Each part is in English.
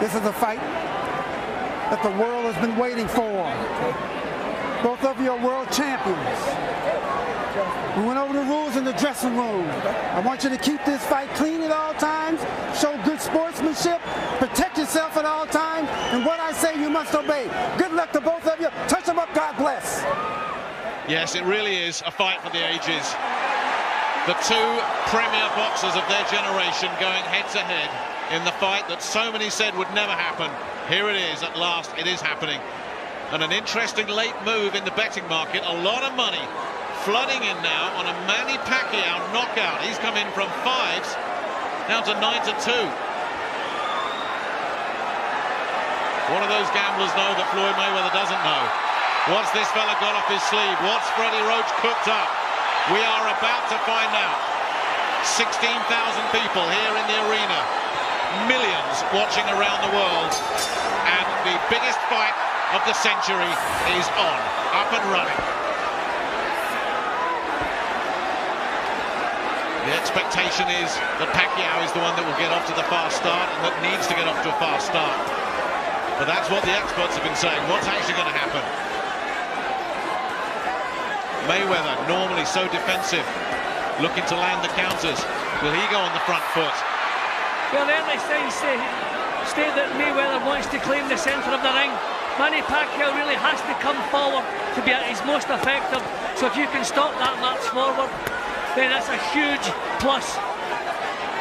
This is a fight that the world has been waiting for. Both of you are world champions. We went over the rules in the dressing room. I want you to keep this fight clean at all times, show good sportsmanship, protect yourself at all times, and what I say you must obey. Good luck to both of you. Touch them up, God bless. Yes, it really is a fight for the ages. The two premier boxers of their generation going head-to-head in the fight that so many said would never happen. Here it is, at last, it is happening. And an interesting late move in the betting market. A lot of money flooding in now on a Manny Pacquiao knockout. He's come in from 5s down to 9-2. One of those gamblers know that Floyd Mayweather doesn't know. What's this fella got up his sleeve? What's Freddie Roach cooked up? We are about to find out. 16,000 people here in the arena. Millions watching around the world. And the biggest fight of the century is on. Up and running. The expectation is that Pacquiao is the one that will get off to the fast start and that needs to get off to a fast start. But that's what the experts have been saying. What's actually going to happen? Mayweather, normally so defensive, looking to land the counters. Will he go on the front foot? Well, the early signs state that Mayweather wants to claim the centre of the ring. Manny Pacquiao really has to come forward to be at his most effective. So if you can stop that march forward, then that's a huge plus.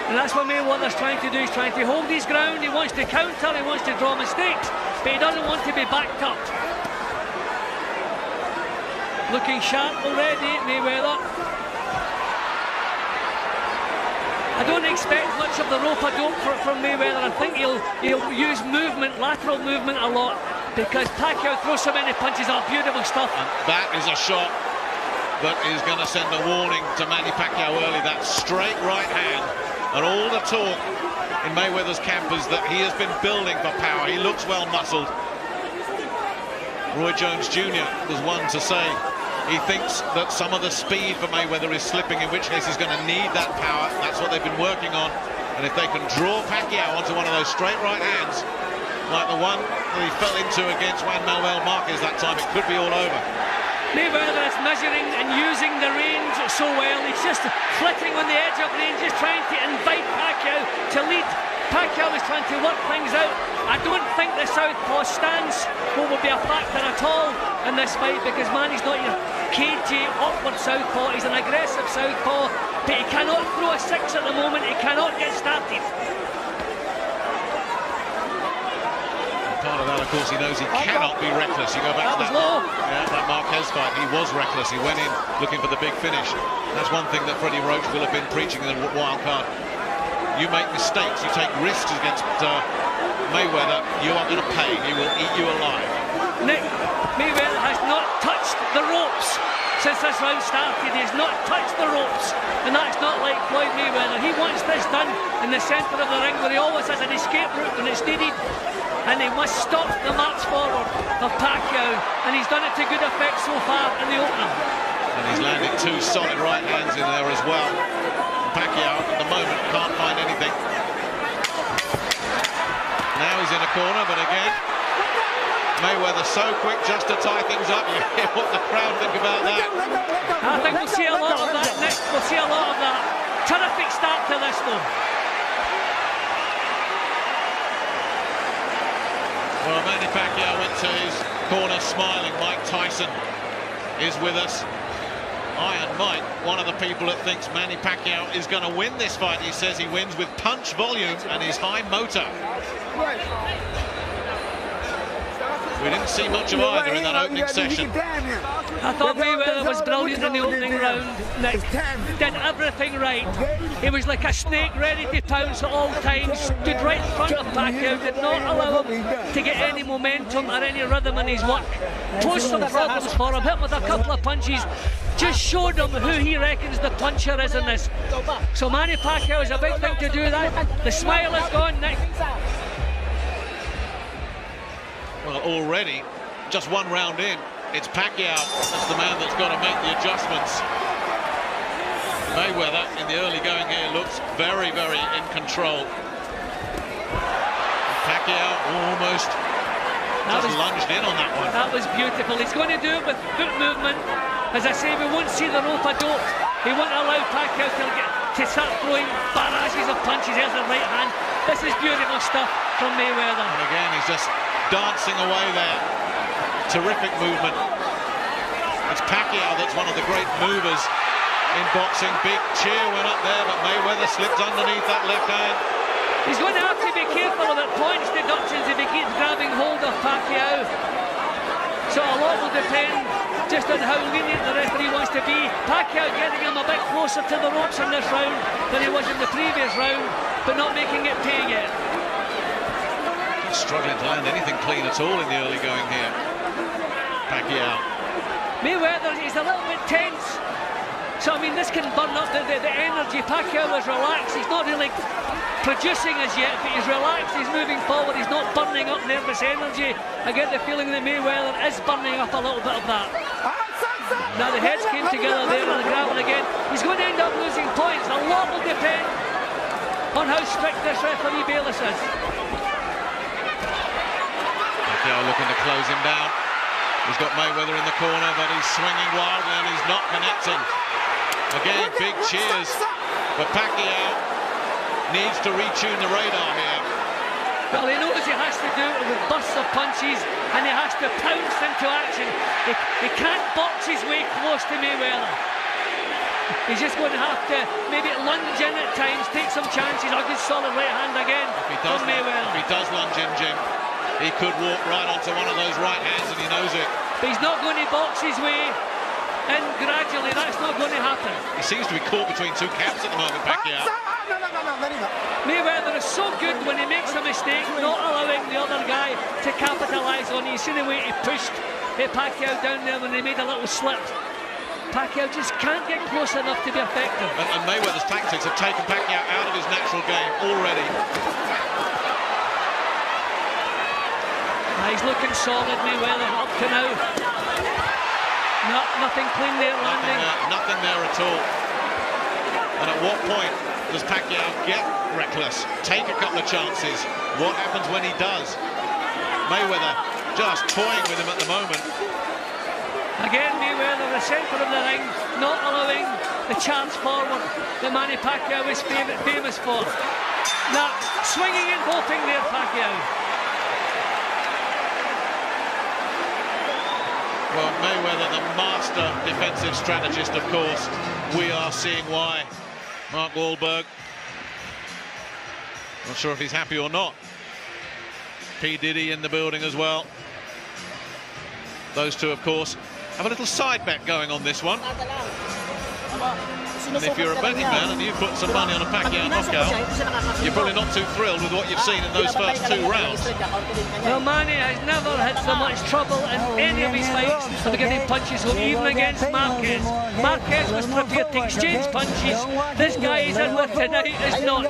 And that's what Mayweather's trying to do. He's trying to hold his ground. He wants to counter, he wants to draw mistakes, but he doesn't want to be backed up. Looking sharp already, Mayweather. I don't expect much of the rope-a-dope from Mayweather. I think he'll use movement, lateral movement a lot, because Pacquiao throws so many punches. Oh, beautiful stuff. And that is a shot that is going to send a warning to Manny Pacquiao early. That straight right hand. And all the talk in Mayweather's camp is that he has been building for power. He looks well muscled. Roy Jones Jr. was one to say he thinks that some of the speed for Mayweather is slipping, in which case he's going to need that power. That's what they've been working on. And if they can draw Pacquiao onto one of those straight right hands, like the one that he fell into against Juan Manuel Marquez that time, it could be all over. Mayweather is measuring and using the range so well. He's just flitting on the edge of range, just trying to invite Pacquiao to lead. Pacquiao is trying to work things out. I don't think the southpaw stance will be a factor at all in this fight, because Manny's not your cagey, awkward southpaw. He's an aggressive southpaw, but he cannot throw a 6 at the moment. He cannot get started. Part of that, of course, he knows he cannot be reckless. You go back to that Marquez fight, he was reckless. He went in looking for the big finish. That's one thing that Freddie Roach will have been preaching in the wild card. You make mistakes, you take risks against Mayweather, you are going to pay. He will eat you alive. Nick, Mayweather has not touched the ropes since this round started. He has not touched the ropes, and that's not like Floyd Mayweather. He wants this done in the centre of the ring, where he always has an escape route when it's needed. And he must stop the march forward of Pacquiao, and he's done it to good effect so far in the opening. And he's landed 2 solid right hands in there as well. Pacquiao at the moment can't find anything. Now he's in a corner, but again, Mayweather so quick just to tie things up. You hear what the crowd think about that. I think we'll see a lot of that, Nick. We'll see a lot of that. Terrific start to this, though. Well, Manny Pacquiao went to his corner smiling. Mike Tyson is with us. Iron Mike, one of the people that thinks Manny Pacquiao is going to win this fight. He says he wins with punch volume and his high motor. We didn't see much of either in that opening session. I thought Mayweather was brilliant in the opening round. Nick did everything right. He was like a snake ready to pounce at all times. Stood right in front of Pacquiao, did not allow him to get any momentum or any rhythm in his work. Posed some problems for him, hit with a couple of punches. Just showed him who he reckons the puncher is in this. So Manny Pacquiao is a big thing to do that. The smile is gone, Nick. Well, already, just one round in, it's Pacquiao that's the man that's got to make the adjustments. Mayweather, in the early going here, looks very, very in control. Pacquiao almost just lunged in on that one. That was beautiful. He's going to do it with foot movement. As I say, we won't see the rope-a-dope. He won't allow Pacquiao to start throwing barrages of punches. There's the right hand. This is beautiful stuff from Mayweather. And again, he's just dancing away there. Terrific movement. It's Pacquiao that's one of the great movers in boxing. Big cheer went up there, but Mayweather slipped underneath that left hand. He's going to have to be careful about points deductions if he keeps grabbing hold of Pacquiao. So a lot will depend just on how lenient the referee wants to be. Pacquiao getting him a bit closer to the ropes in this round than he was in the previous round, but not making it pay yet. He's struggling to land anything clean at all in the early going here. Pacquiao. Mayweather, he's a little bit tense. So, I mean, this can burn up the energy. Pacquiao was relaxed. He's not really producing as yet, but he's relaxed. He's moving forward. He's not burning up nervous energy. I get the feeling that Mayweather is burning up a little bit of that. Now the heads came together there on the gravel again. He's going to end up losing points. A lot will depend on how strict this referee Bayless is. Pacquiao looking to close him down. He's got Mayweather in the corner, but he's swinging wildly and he's not connecting. Again, big cheers, but Pacquiao needs to retune the radar here. Well, he knows he has to do it with bursts of punches and he has to pounce into action. He can't box his way close to Mayweather. He's just going to have to maybe lunge in at times, take some chances. A good solid right hand again from Mayweather. If he does lunge in, Jim, he could walk right onto one of those right hands and he knows it. But he's not going to box his way in gradually. That's not going to happen. He seems to be caught between two camps at the moment, Pacquiao. Mayweather is so good when he makes a mistake, not allowing the other guy to capitalise on it. You see the way he pushed Pacquiao down there when he made a little slip. Pacquiao just can't get close enough to be effective. And Mayweather's tactics have taken Pacquiao out of his natural game already. He's looking solid, Mayweather, up to now. Nothing clean there landing. Nothing there at all. And at what point does Pacquiao get reckless, take a couple of chances? What happens when he does? Mayweather just toying with him at the moment. Again, Mayweather, the centre of the ring, not allowing the chance forward that Manny Pacquiao is famous for. Now, swinging and hoping there, Pacquiao. Well, Mayweather, the master defensive strategist, of course. We are seeing why. Mark Wahlberg, not sure if he's happy or not. P. Diddy in the building as well. Those two, of course, have a little side bet going on this one. And if you're a betting man and you put some money on a Pacquiao knockout, you're probably not too thrilled with what you've seen in those first two rounds. Well, Manny has never had so much trouble in any of his fights of getting punches home, even against Marquez. Marquez was prepared to exchange punches. This guy he's in with tonight is not.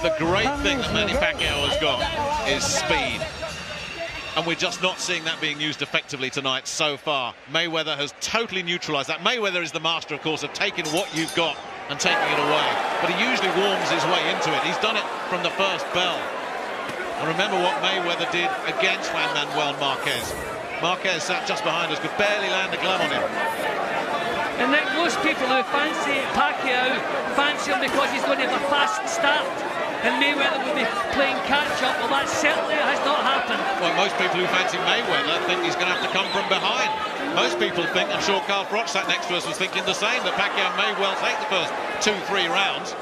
The great thing that Manny Pacquiao has got is speed. And we're just not seeing that being used effectively tonight so far. Mayweather has totally neutralised that. Mayweather is the master, of course, of taking what you've got and taking it away. But he usually warms his way into it. He's done it from the first bell. And remember what Mayweather did against Juan Manuel Marquez. Marquez sat just behind us, could barely land a glove on him. And then most people who fancy Pacquiao fancy him because he's going to have a fast start. And Mayweather will be playing catch-up. Well, that certainly has not happened. Well, most people who fancy Mayweather think he's going to have to come from behind. Most people think, I'm sure Carl Froch sat next to us was thinking the same, that Pacquiao may well take the first 2-3 rounds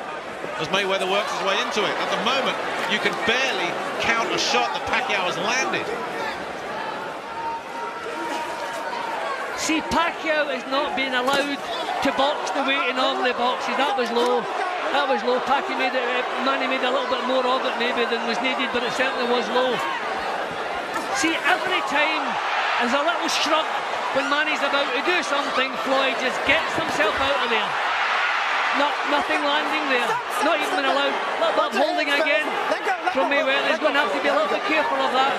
as Mayweather works his way into it. At the moment, you can barely count a shot that Pacquiao has landed. See, Pacquiao is not being allowed to box the way he normally boxes. That was low. That was low. Manny made a little bit more of it maybe than was needed, but it certainly was low. See, every time there's a little shrug when Manny's about to do something, Floyd just gets himself out of there. Nothing landing there. Not even been allowed. A little bit of holding again from Mayweather. He's going to have to be a little bit careful of that.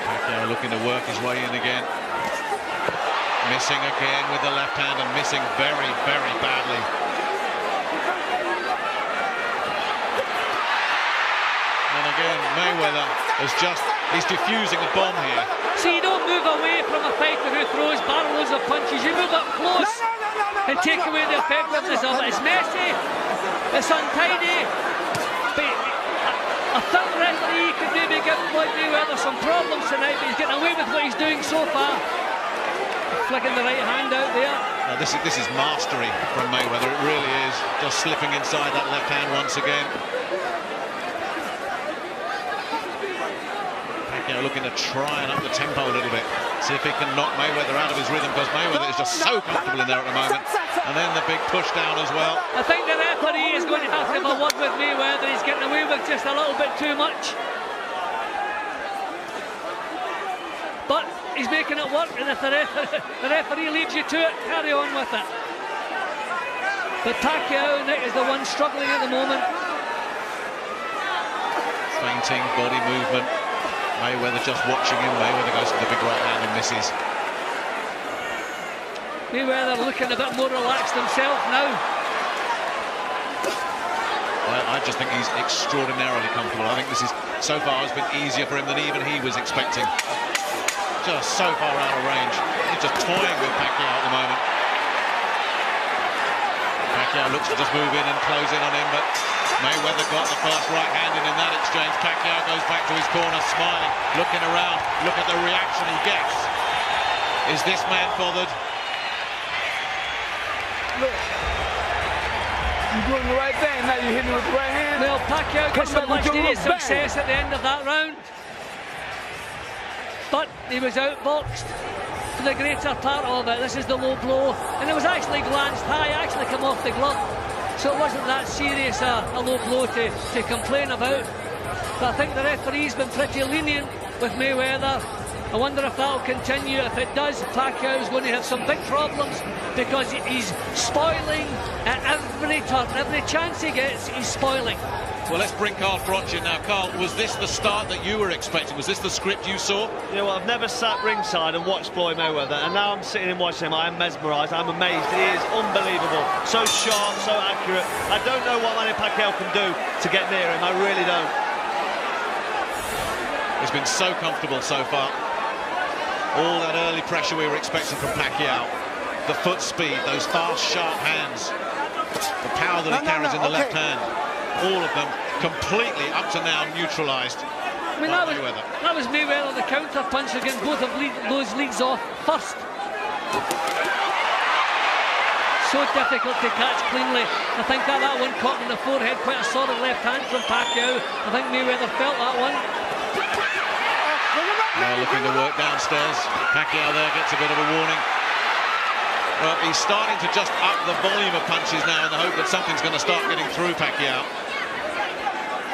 Pacquiao looking to work his way in again. Missing again with the left hand and missing very, very badly. And again, Mayweather he's diffusing a bomb here. So you don't move away from a fighter who throws barrels of punches. You move up close and take away the effectiveness of it. It's messy, it's untidy, but a third referee could maybe give Floyd Mayweather some problems tonight, but he's getting away with what he's doing so far. Flicking the right hand out there. Now this is mastery from Mayweather, it really is. Just slipping inside that left hand once again. Pacquiao looking to try and up the tempo a little bit. See if he can knock Mayweather out of his rhythm, because Mayweather is just so comfortable in there at the moment. And then the big push down as well. I think the referee is going to have to have a word with Mayweather. He's getting away with just a little bit too much. But he's making it work, and if the referee leaves you to it, carry on with it. But Pacquiao is the one struggling at the moment. Feinting, body movement. Mayweather just watching him. Mayweather goes for the big right hand and misses. Mayweather looking a bit more relaxed himself now. I just think he's extraordinarily comfortable. I think this is, so far, has been easier for him than even he was expecting. Just so far out of range. He's just toying with Pacquiao at the moment. Pacquiao looks to just move in and close in on him, but Mayweather got the first right hand in that exchange. Pacquiao goes back to his corner, smiling, looking around. Look at the reaction he gets. Is this man bothered? Look. You're doing the right thing, now you're hitting with the right hand. Well, Pacquiao got some much needed success at the end of that round. But he was outboxed for the greater part of it. This is the low blow, and it was actually glanced high, actually come off the glove. So it wasn't that serious a low blow to complain about. But I think the referee's been pretty lenient with Mayweather. I wonder if that'll continue. If it does, Pacquiao's going to have some big problems, because he's spoiling at every turn. Every chance he gets, he's spoiling. Well, let's bring Carl Froch in now. Carl, was this the start that you were expecting? Was this the script you saw? You know what, I've never sat ringside and watched Floyd Mayweather, and now I'm sitting and watching him. I am mesmerised, I'm amazed. He is unbelievable. So sharp, so accurate. I don't know what Manny Pacquiao can do to get near him. I really don't. He's been so comfortable so far. All that early pressure we were expecting from Pacquiao. The foot speed, those fast, sharp hands. The power that he carries in the left hand. All of them completely, up to now, neutralised. I mean, that was Mayweather, the counter punch against both of those leads off first. So difficult to catch cleanly. I think that one caught him in the forehead, quite a solid left hand from Pacquiao. I think Mayweather felt that one. Now looking to work downstairs. Pacquiao there gets a bit of a warning. Well, he's starting to just up the volume of punches now in the hope that something's going to start getting through Pacquiao.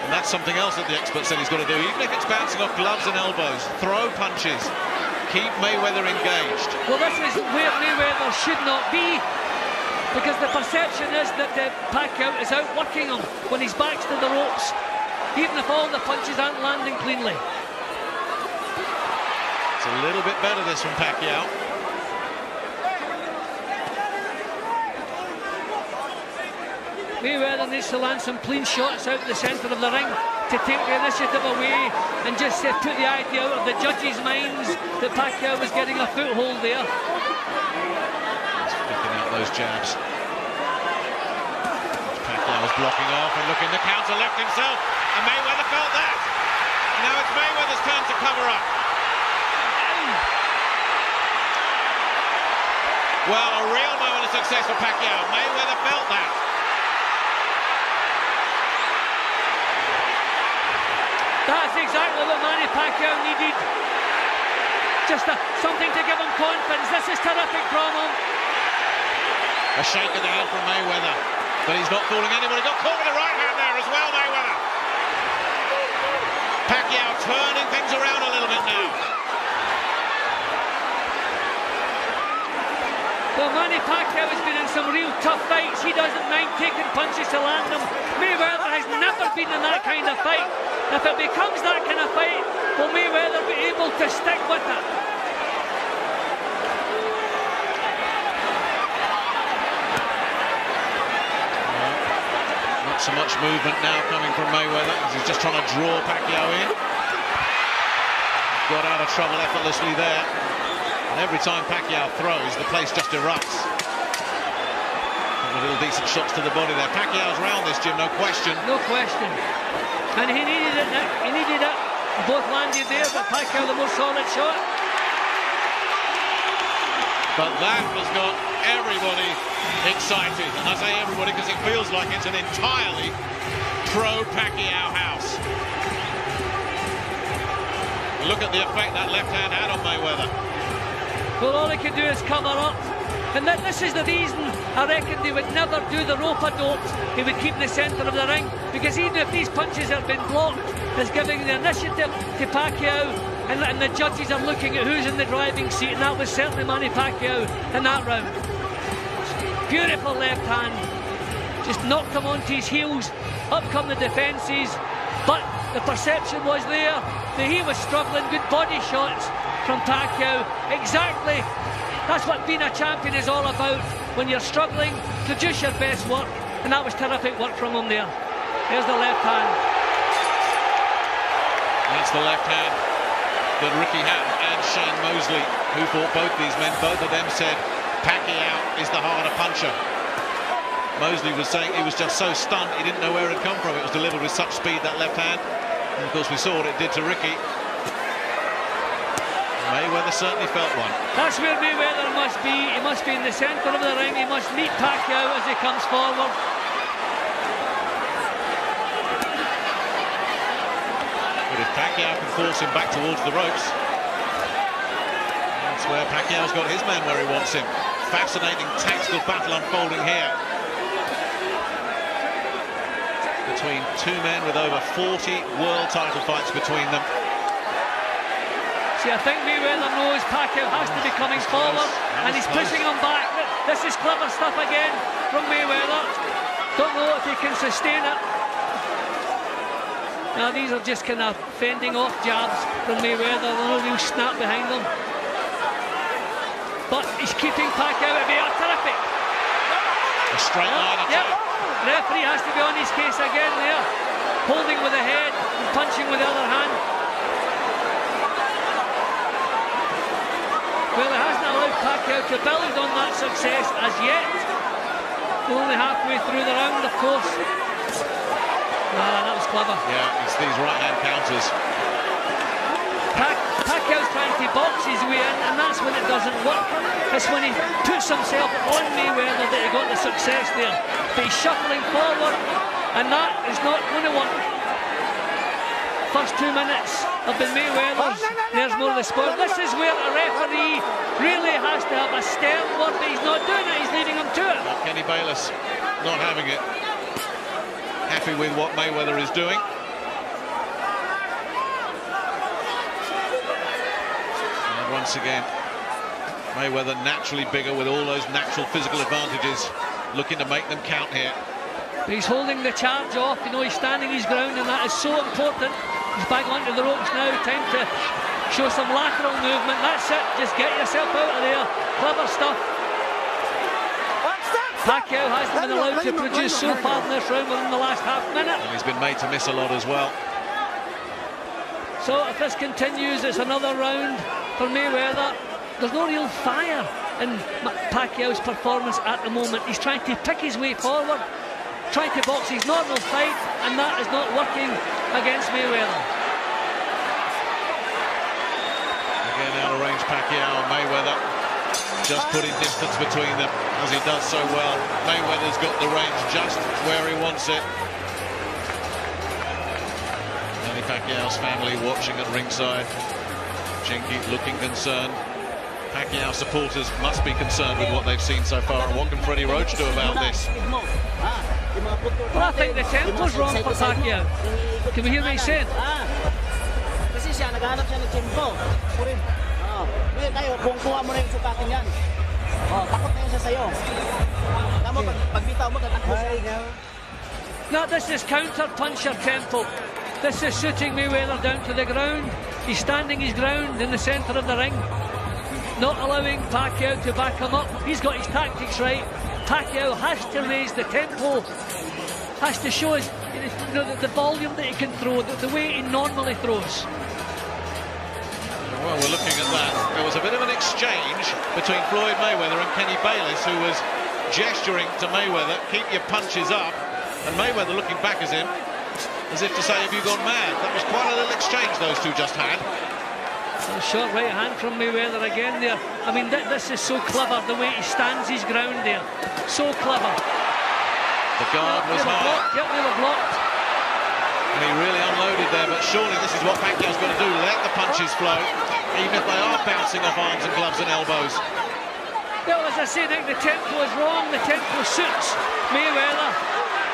And that's something else that the expert said he's got to do. Even if it's bouncing off gloves and elbows, throw punches. Keep Mayweather engaged. Well, this is where Mayweather should not be, because the perception is that Pacquiao is outworking him when he's back to the ropes, even if all the punches aren't landing cleanly. It's a little bit better, this from Pacquiao. Mayweather needs to land some clean shots out the centre of the ring to take the initiative away and just put the idea out of the judges' minds that Pacquiao was getting a foothold there. He's flicking out those jabs. Pacquiao was blocking off and looking to counter left himself, and Mayweather felt that. Now it's Mayweather's turn to cover up. Well, a real moment of success for Pacquiao. Mayweather felt that. That's exactly what Manny Pacquiao needed. Just something to give him confidence. This is terrific from him. A shake of the head from Mayweather, but he's not fooling anybody. Got caught with the right hand there as well, Mayweather. Pacquiao turning things around a little bit now. Well, Manny Pacquiao has been in some real tough fights. He doesn't mind taking punches to land them. Mayweather has never been in that kind of fight. If it becomes that kind of fight, will Mayweather be able to stick with it? Not so much movement now coming from Mayweather as he's just trying to draw Pacquiao in. Got out of trouble effortlessly there. And every time Pacquiao throws, the place just erupts. A little decent shots to the body there. Pacquiao's round this, Jim, no question. No question. And he needed it. He needed it. Both landed there, but Pacquiao the more solid shot. But that has got everybody excited. And I say everybody because it feels like it's an entirely pro-Pacquiao house. Look at the effect that left hand had on Mayweather. Well, all he could do is cover up. And this is the reason I reckon they would never do the rope-a-dope. He would keep in the centre of the ring, because he knew if these punches had been blocked, is giving the initiative to Pacquiao, and the judges are looking at who's in the driving seat, and that was certainly Manny Pacquiao in that round. Beautiful left hand, just knocked him onto his heels. Up come the defences, but the perception was there that he was struggling. Good body shots from Pacquiao. Exactly. That's what being a champion is all about. When you're struggling, produce your best work, and that was terrific work from him there. There's the left hand. That's the left hand that Ricky Hatton and Shane Mosley, who fought both these men, both of them said Pacquiao is the harder puncher. Mosley was saying he was just so stunned, he didn't know where it had come from. It was delivered with such speed, that left hand. And of course we saw what it did to Ricky. Mayweather certainly felt one. That's where Mayweather must be. He must be in the centre of the ring. He must meet Pacquiao as he comes forward. But if Pacquiao can force him back towards the ropes, that's where Pacquiao's got his man where he wants him. Fascinating tactical battle unfolding here between two men with over 40 world title fights between them. See, I think Mayweather knows Pacquiao has to be coming forward, and he's pushing him back. This is clever stuff again from Mayweather. Don't know if he can sustain it. Now these are just kind of fending off jabs from Mayweather. There's no real snap behind them. But he's keeping Pacquiao at bay. Terrific. A straight line attack. Yep. The referee has to be on his case again there. Holding with the head and punching with the other hand. Well, it hasn't allowed Pacquiao to build on that success as yet. We're only halfway through the round, of course. That was clever. Yeah, it's these right-hand counters. Pacquiao's trying to box his way in, and that's when it doesn't work. It's when he puts himself on Mayweather that he got the success there. But he's shuffling forward, and that is not going to work. First 2 minutes have been Mayweather's. There's more of the spoil. This is where a referee really has to have a stern word, but he's not doing it. He's leading him to it. Kenny Bayless not having it. Happy with what Mayweather is doing. And once again, Mayweather naturally bigger with all those natural physical advantages, looking to make them count here. But he's holding the charge off, you know, he's standing his ground, and that is so important. He's back onto the ropes now, time to show some lateral movement. That's it, just get yourself out of there. Clever stuff. Pacquiao hasn't been allowed to produce so far in this round within the last half minute. And he's been made to miss a lot as well. So if this continues, it's another round for Mayweather. There's no real fire in Pacquiao's performance at the moment. He's trying to pick his way forward, trying to box his normal fight, and that is not working against Mayweather. Again, out of range Pacquiao and Mayweather, just putting distance between them, as he does so well. Mayweather's got the range just where he wants it. Manny Pacquiao's family watching at ringside. Chinky looking concerned. Pacquiao supporters must be concerned with what they've seen so far. And what can Freddie Roach do about this? Well, I think the tempo's wrong for Pacquiao. Can we hear what he's saying? Kasi siya, naghahanap siya ng tempo. Ngayon tayo, kung kuha mo na yung sukatin yan. Takot na yun siya sa'yo. Tama, pagbitaw mo, tatakbo siya. No, this is counter-puncher tempo. This is shooting Mayweather down to the ground. He's standing his ground in the centre of the ring, not allowing Pacquiao to back him up. He's got his tactics right. Pacquiao has to raise the tempo has to show us, you know, the volume that he can throw, the way he normally throws. Well, we're looking at that. There was a bit of an exchange between Floyd Mayweather and Kenny Bayless, who was gesturing to Mayweather, keep your punches up, and Mayweather looking back at him as if to say, have you gone mad? That was quite a little exchange those two just had. A short right hand from Mayweather again there. I mean, this is so clever, the way he stands his ground there. So clever. The guard was high. Yep, they were blocked. And he really unloaded there, but surely this is what Pacquiao's got to do, let the punches flow, even if they are bouncing off arms and gloves and elbows. Well, as I say, I think the tempo is wrong, the tempo suits Mayweather.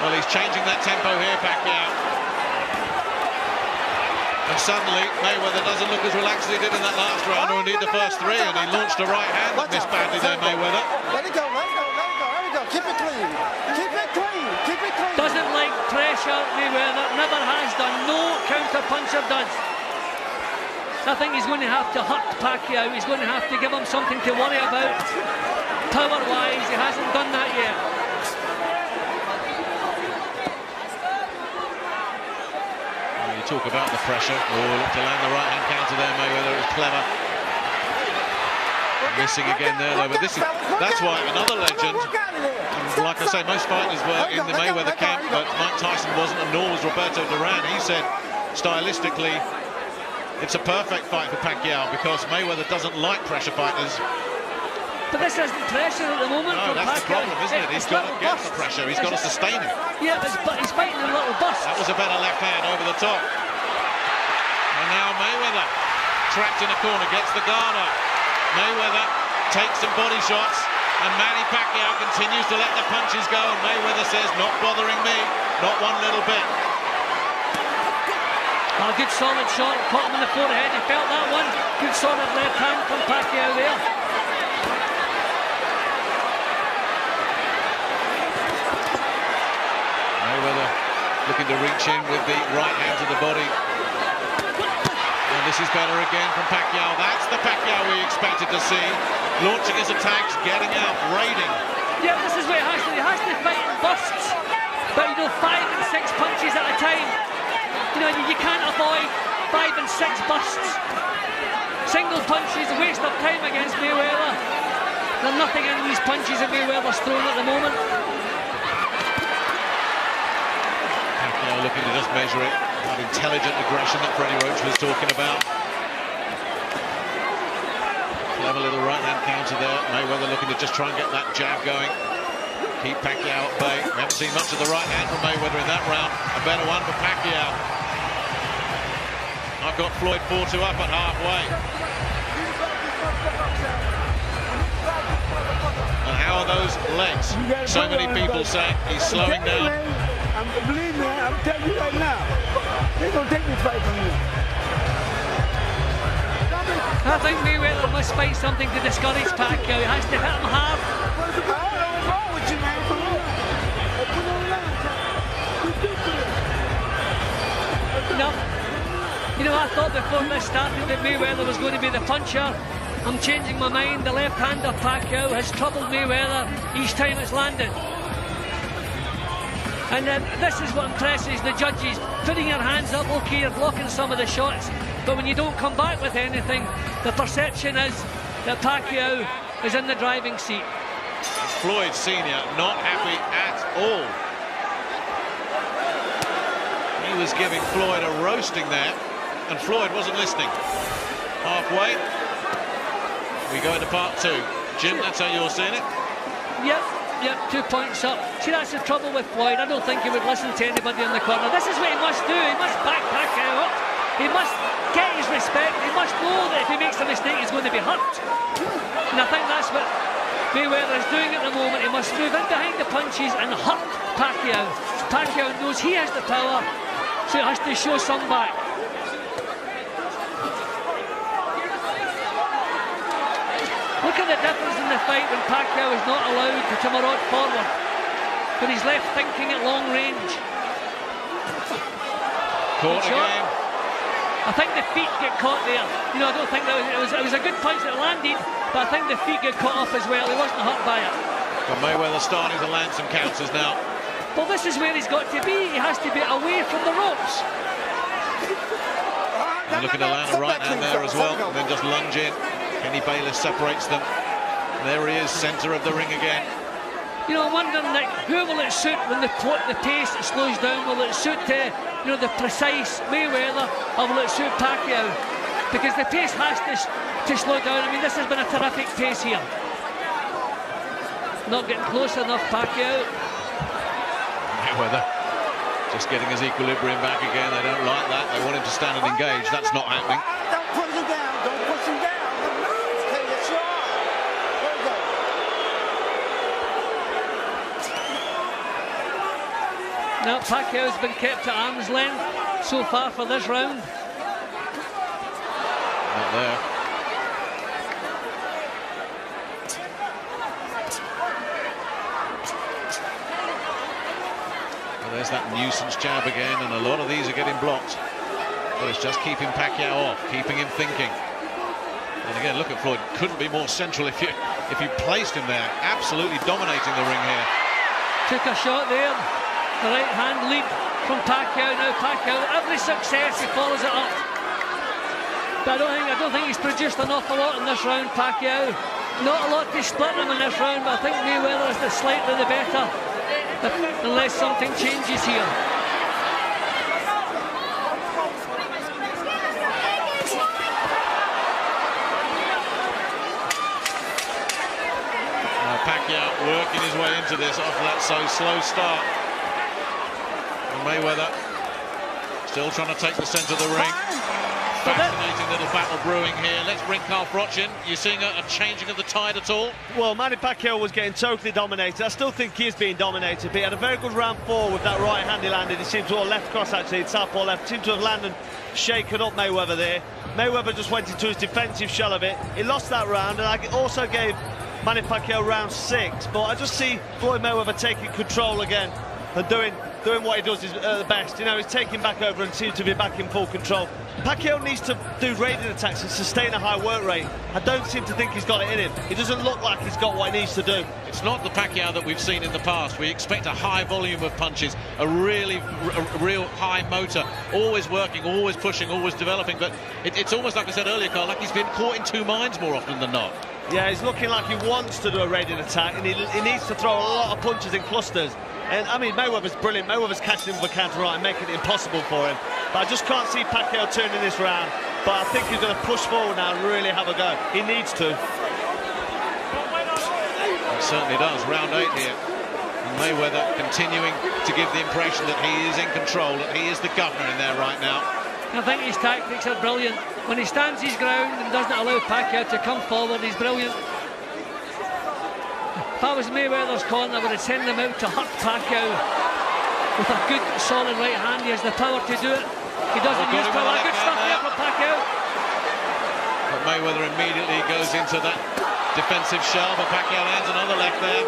Well, he's changing that tempo here, Pacquiao. And suddenly, Mayweather doesn't look as relaxed as he did in that last round, or indeed the first three, and he launched a right hand that missed badly there, Mayweather. Let it go, let it go, let it go. There we go. Keep it clean. Keep it clean. Keep it clean. Doesn't like pressure, Mayweather, never has done. No counter-puncher does. I think he's going to have to hurt Pacquiao. He's going to have to give him something to worry about. Power-wise, he hasn't done that yet. You talk about the pressure. Oh, look to land the right-hand counter there, Mayweather. It was clever. Missing again there, though. But that's why another legend. And like I say, most fighters were in the Mayweather camp, but Mike Tyson wasn't, and nor was Roberto Duran. He said, stylistically, it's a perfect fight for Pacquiao because Mayweather doesn't like pressure fighters. But this isn't pressure at the moment. No, that's the problem, isn't it? He's got to get the pressure. He's got to sustain it. Yeah, but he's fighting in little bursts. That was a better left hand over the top. And now Mayweather, trapped in a corner, gets the guard up. Mayweather takes some body shots, and Manny Pacquiao continues to let the punches go, and Mayweather says, not bothering me, not one little bit. A good solid shot, caught him in the forehead, he felt that one. Good solid left hand from Pacquiao there. Mayweather looking to reach in with the right hand to the body. And this is better again from Pacquiao. That's the Pacquiao we expected to see. Launching his attacks, getting out, raiding. Yeah, this is where he has to fight in bursts. But, you know, 5 and 6 punches at a time. You know, you can't avoid 5 and 6 bursts. Single punches, a waste of time against Mayweather. There's nothing in these punches that Mayweather's thrown at the moment. Pacquiao looking to just measure it. That intelligent aggression that Freddie Roach was talking about. Clever little right-hand counter there. Mayweather looking to just try and get that jab going. Keep Pacquiao at bay. We haven't seen much of the right hand from Mayweather in that round. A better one for Pacquiao. I've got Floyd 4-2 up at halfway. And how are those legs? So many people say he's slowing down. Believe me, I'm telling you right now, they're going to take this fight from you. I think Mayweather must find something to discourage Pacquiao. He has to hit him hard. I don't know what's wrong with you, man. Come on. Put it on line. No. You know, I thought before this started that Mayweather was going to be the puncher. I'm changing my mind. The left hand of Pacquiao has troubled Mayweather each time it's landed. And this is what impresses the judges. Putting your hands up, okay, you're blocking some of the shots, but when you don't come back with anything, the perception is that Pacquiao is in the driving seat. Floyd Sr. not happy at all. He was giving Floyd a roasting there, and Floyd wasn't listening. Halfway, we go into part 2. Jim, that's how you're seeing it? Yep, 2 points up. See, that's the trouble with Floyd. I don't think he would listen to anybody in the corner. This is what he must do. He must back Pacquiao up. He must get his respect. He must know that if he makes a mistake, he's going to be hurt. And I think that's what Mayweather is doing at the moment. He must move in behind the punches and hurt Pacquiao. Pacquiao knows he has the power, so he has to show some back. Look at the difference in the fight when Pacquiao is not allowed to maraud forward, when he's left thinking at long range. Caught again. I think the feet get caught there. You know, I don't think that it was a good punch that landed, but I think the feet get caught off as well. He wasn't hurt by it. Well, Mayweather starting to land some counters now. Well, this is where he's got to be. He has to be away from the ropes. And looking to land a right hand there as well, and then just lunge in. Kenny Bayless separates them. There he is, centre of the ring again. You know, I'm wondering, Nick, who will it suit when the pace slows down? Will it suit, you know, the precise Mayweather, or will it suit Pacquiao? Because the pace has to slow down. I mean, this has been a terrific pace here. Not getting close enough, Pacquiao. Mayweather just getting his equilibrium back again. They don't like that. They want him to stand and engage. That's not happening. Don't push him down. Don't push him down. Take it strong. There you go. Now, Pacquiao's been kept at arm's length so far for this round. Not there. Well, there's that nuisance jab again, and a lot of these are getting blocked. But it's just keeping Pacquiao off, keeping him thinking. And again, look at Floyd. Couldn't be more central if you placed him there. Absolutely dominating the ring here. Took a shot there. The right hand lead from Pacquiao. Now Pacquiao, every success he follows it up. But I don't think he's produced an awful lot in this round, Pacquiao. Not a lot to split him in this round, but I think Mayweather is the slightly the better, unless something changes here. Pacquiao working his way into this off that slow start. And Mayweather still trying to take the centre of the ring. Fascinating little battle brewing here. Let's bring Carl Froch in. You seeing a changing of the tide at all? Well, Manny Pacquiao was getting totally dominated. I still think he is being dominated, but he had a very good round 4 with that right hand he landed. He seemed to have left cross, actually, southpaw left. Seemed to have landed, shaken up Mayweather there. Mayweather just went into his defensive shell of it. He lost that round, and I also gave Manny Pacquiao round 6, but I just see Floyd Mayweather taking control again and doing what he does is the best. You know, he's taking back over and seems to be back in full control. Pacquiao needs to do raiding attacks and sustain a high work rate. I don't seem to think he's got it in him. He doesn't look like he's got what he needs to do. It's not the Pacquiao that we've seen in the past. We expect a high volume of punches, a real high motor, always working, always pushing, always developing. But it's almost like I said earlier, Carl, like he's been caught in two minds more often than not. Yeah, he's looking like he wants to do a raiding attack, and he needs to throw a lot of punches in clusters. And I mean, Mayweather's brilliant. Mayweather's catching him with a counter right and making it impossible for him. But I just can't see Pacquiao turning this round. But I think he's going to push forward now and really have a go. He needs to. He certainly does. Round 8 here. And Mayweather continuing to give the impression that he is in control, that he is the governor in there right now. I think his tactics are brilliant. When he stands his ground and doesn't allow Pacquiao to come forward, he's brilliant. If I was Mayweather's corner, I would have sent him out to hurt Pacquiao with a good, solid right hand. He has the power to do it. He doesn't use power. Good stuff there from Pacquiao. But Mayweather immediately goes into that defensive shell, but Pacquiao lands another left there.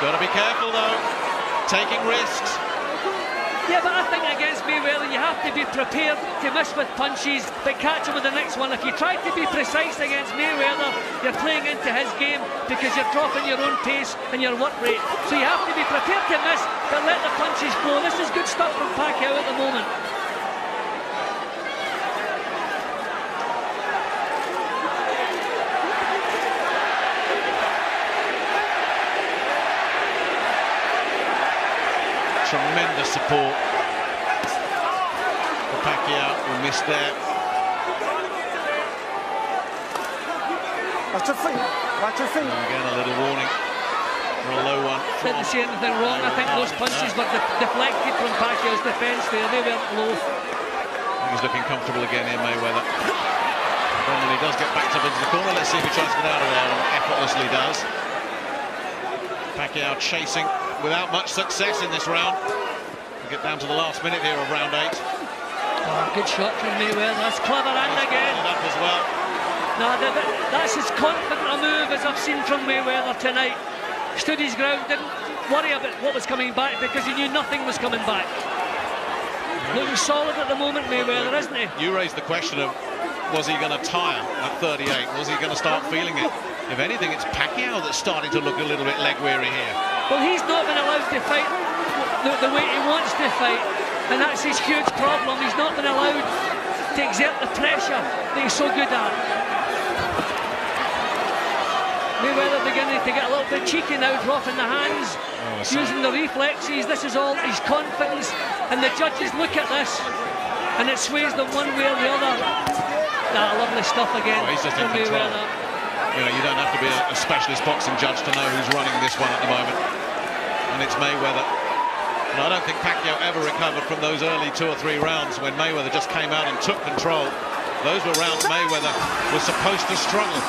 Got to be careful, though. Taking risks. Yeah, but I think against Mayweather you have to be prepared to miss with punches but catch him with the next one. If you try to be precise against Mayweather, you're playing into his game because you're dropping your own pace and your work rate. So you have to be prepared to miss but let the punches flow. This is good stuff from Pacquiao at the moment. Tremendous support for Pacquiao, who missed there. Watch your feet. Watch your feet. And again, a little warning for a low one. Didn't see anything wrong. I think those punches were deflected from Pacquiao's defence there. They weren't low. I think he's looking comfortable again here, Mayweather. And then he does get backed up into the corner. Let's see if he tries to get out of there, and effortlessly does. Pacquiao chasing without much success in this round. We'll get down to the last minute here of round 8. Oh, good shot from Mayweather. That's clever and again. Up as well. No, that's as confident a move as I've seen from Mayweather tonight. Stood his ground, didn't worry about what was coming back because he knew nothing was coming back. Looking solid at the moment, Mayweather, isn't he? You raised the question of, was he going to tire at 38? Was he going to start feeling it? If anything, it's Pacquiao that's starting to look a little bit leg-weary here. Well, he's not been allowed to fight the way he wants to fight, and that's his huge problem. He's not been allowed to exert the pressure that he's so good at. Mayweather beginning to get a little bit cheeky now, dropping the hands, using the reflexes. This is all his confidence, and the judges look at this, and it sways them one way or the other. Lovely stuff again he's just in from control. Mayweather. You know, you don't have to be a specialist boxing judge to know who's running this one at the moment, and it's Mayweather. And I don't think Pacquiao ever recovered from those early 2 or 3 rounds when Mayweather just came out and took control. Those were rounds Mayweather was supposed to struggle.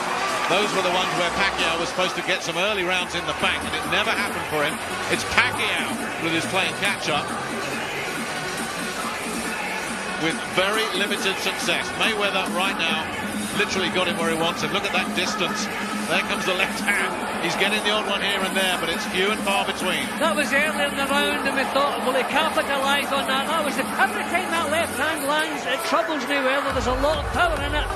Those were the ones where Pacquiao was supposed to get some early rounds in the bank, and it never happened for him. It's Pacquiao with his playing catch-up with very limited success. Mayweather right now literally got him where he wants him. Look at that distance. There comes the left hand. He's getting the odd one here and there, but it's few and far between. That was earlier in the round, and we thought, will he capitalise on that? That was every time that left hand lands, it troubles Mayweather. There's a lot of power in it,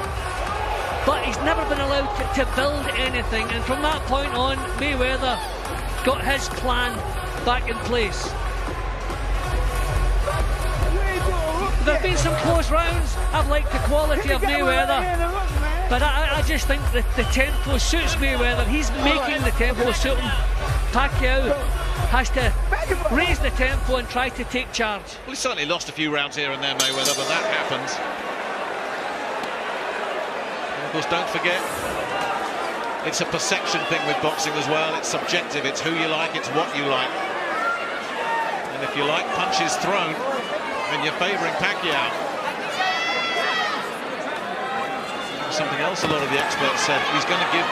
but he's never been allowed to build anything. And from that point on, Mayweather got his plan back in place. There have been some close rounds. I've liked the quality of Mayweather, but I just think that the tempo suits Mayweather. He's making the tempo suit him. Pacquiao has to raise the tempo and try to take charge. Well, he certainly lost a few rounds here and there, Mayweather, but that happens. And of course, don't forget, it's a perception thing with boxing as well. It's subjective. It's who you like, it's what you like. And if you like punches thrown, then you're favouring Pacquiao. Something else a lot of the experts said, he's going to give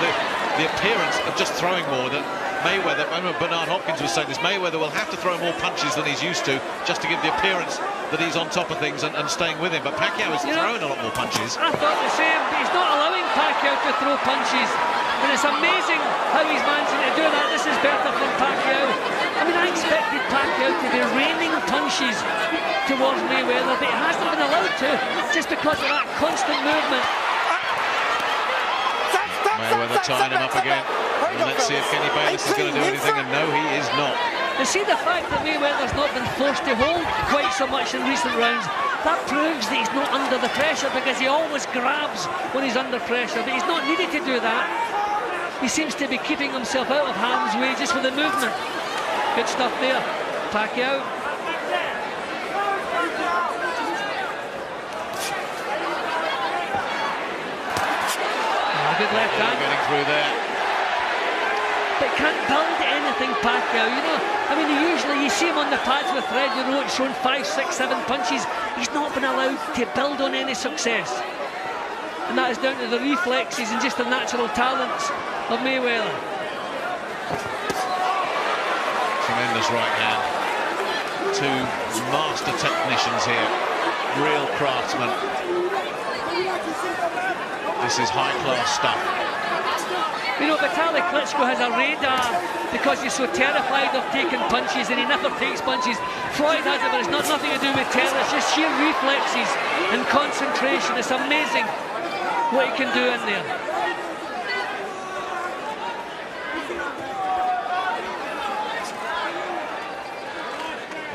the appearance of just throwing more. That Mayweather, I remember Bernard Hopkins was saying this, Mayweather will have to throw more punches than he's used to just to give the appearance that he's on top of things and staying with him. But Pacquiao is throwing a lot more punches. I thought the same, but he's not allowing Pacquiao to throw punches. And it's amazing how he's managing to do that. This is better from Pacquiao. I mean, I expected Pacquiao to be raining punches towards Mayweather, but he hasn't been allowed to, just because of that constant movement. Mayweather tying him up again. And let's see if Kenny Bayless is going to do anything, and no, he is not. You see the fact that Mayweather's not been forced to hold quite so much in recent rounds, that proves that he's not under the pressure, because he always grabs when he's under pressure, but he's not needed to do that. He seems to be keeping himself out of harm's way just with the movement. Good stuff there, Pacquiao. Good left hand. Getting through there. But can't build anything, Pacquiao. You know, I mean, usually you see him on the pads with Fred, you know, showing 5, 6, 7 punches. He's not been allowed to build on any success. And that is down to the reflexes and just the natural talents of Mayweather. Tremendous right hand. 2 master technicians here. Real craftsmen. This is high-class stuff. You know, Vitaly Klitschko has a radar because he's so terrified of taking punches, and he never takes punches. Floyd has it, but it's not nothing to do with terror. It's just sheer reflexes and concentration. It's amazing what he can do in there.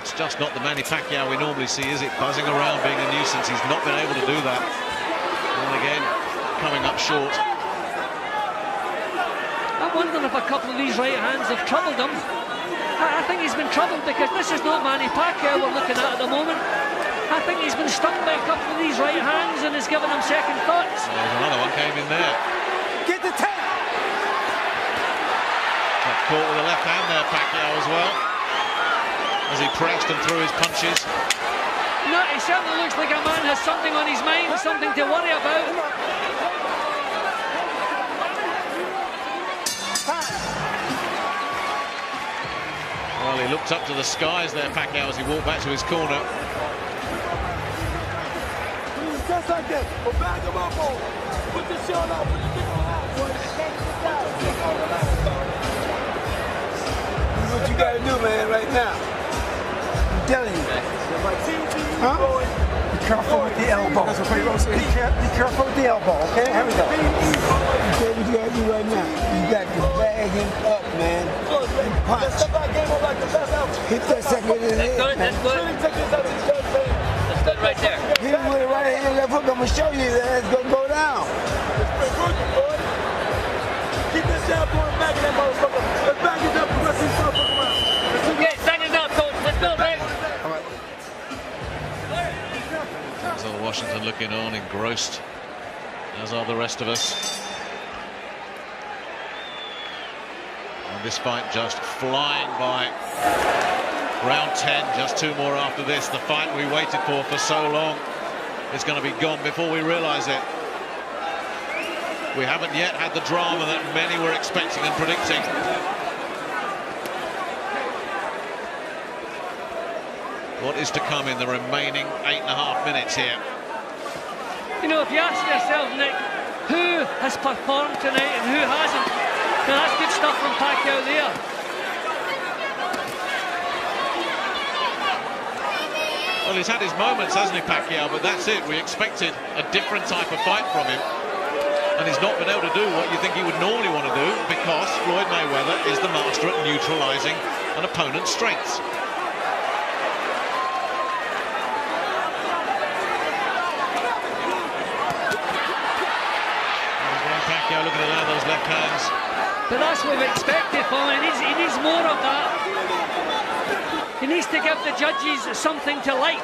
It's just not the Manny Pacquiao we normally see, is it? Buzzing around, being a nuisance. He's not been able to do that. And again, coming up short. I'm wondering if a couple of these right hands have troubled him. I think he's been troubled because this is not Manny Pacquiao we're looking at the moment. I think he's been stung by a couple of these right hands and has given him second thoughts. There's another one came in there. Get the tape! Got caught with the left hand there, Pacquiao, as well, as he pressed and threw his punches. No, he certainly looks like a man has something on his mind, something to worry about. Well, he looked up to the skies there, Pacquiao, as he walked back to his corner. Just like that. Go back him up, put the shot up. This is what you gotta do, man, right now. I'm telling you. Huh? careful with the elbow. Be careful with the elbow, okay? Here we go. Okay, what you gotta do right now? You got to bag him up, man. And punch. Hit that second in the head. That's good. That's good right there. Hit him with the right hand and left hook. I'm gonna show you that it's gonna go down. Keep this jab going back in that motherfucker. Let's back it up. Let's see motherfucker around. Okay, stand it up, coach. Let's go, man. There's all Washington looking on, engrossed, as are the rest of us. And this fight just flying by. Round 10, just 2 more after this. The fight we waited for so long is going to be gone before we realise it. We haven't yet had the drama that many were expecting and predicting. What is to come in the remaining 8.5 minutes here? You know, if you ask yourself, Nick, who has performed tonight and who hasn't, now that's good stuff from Pacquiao there. Well, he's had his moments, hasn't he, Pacquiao? But that's it. We expected a different type of fight from him. And he's not been able to do what you think he would normally want to do, because Floyd Mayweather is the master at neutralising an opponent's strengths. Pacquiao looking to land those left hands. But that's what we expected from him. He needs more of that. He needs to give the judges something to like.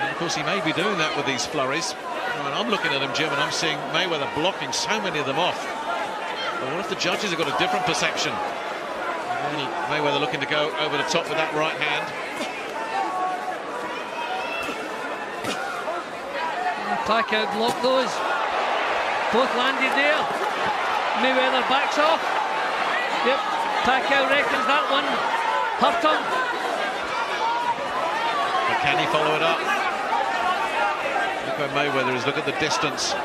And of course, he may be doing that with these flurries. I mean, I'm looking at him, Jim, and I'm seeing Mayweather blocking so many of them off. But what if the judges have got a different perception? Mayweather looking to go over the top with that right hand. Pacquiao blocked those. Both landed there. Mayweather backs off. Yep, Pacquiao reckons that one hurt him. But can he follow it up? Look where Mayweather is. Look at the distance.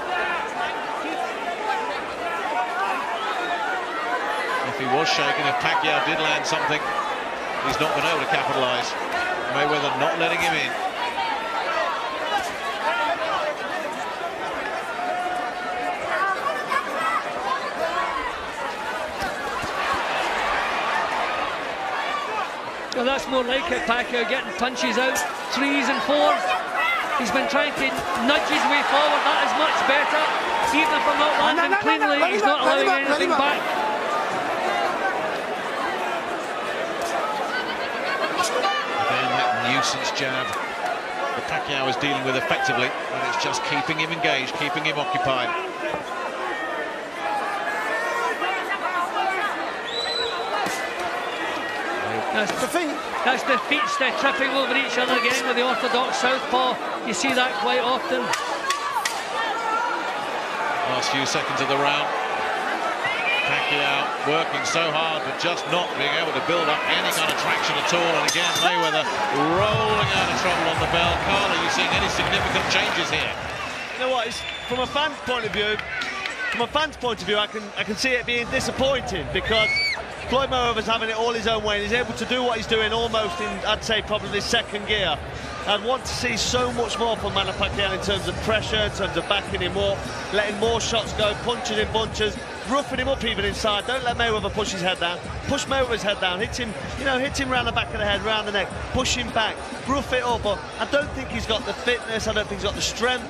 If he was shaken, if Pacquiao did land something, he's not been able to capitalise. Mayweather not letting him in. Well, that's more like it, Pacquiao getting punches out, 3s and 4s. He's been trying to nudge his way forward. That is much better. Even if I'm not landing cleanly, he's not allowing anything back. Again, that nuisance jab that Pacquiao is dealing with effectively, and it's just keeping him engaged, keeping him occupied. That's the feet tripping over each other again with the orthodox southpaw. You see that quite often. Last few seconds of the round. Pacquiao working so hard, but just not being able to build up any kind of traction at all. And again, Mayweather rolling out of trouble on the bell. Carl, are you seeing any significant changes here? You know what? It's, from a fan's point of view, I can see it being disappointing, because Floyd Mayweather's having it all his own way, and he's able to do what he's doing almost in, I'd say, probably second gear. I'd want to see so much more from Manny Pacquiao in terms of pressure, in terms of backing him up, letting more shots go, punching in bunches, roughing him up even inside. Don't let Mayweather push his head down. Push Mayweather's head down, hit him round the back of the head, round the neck, push him back, rough it up. But I don't think he's got the fitness, I don't think he's got the strength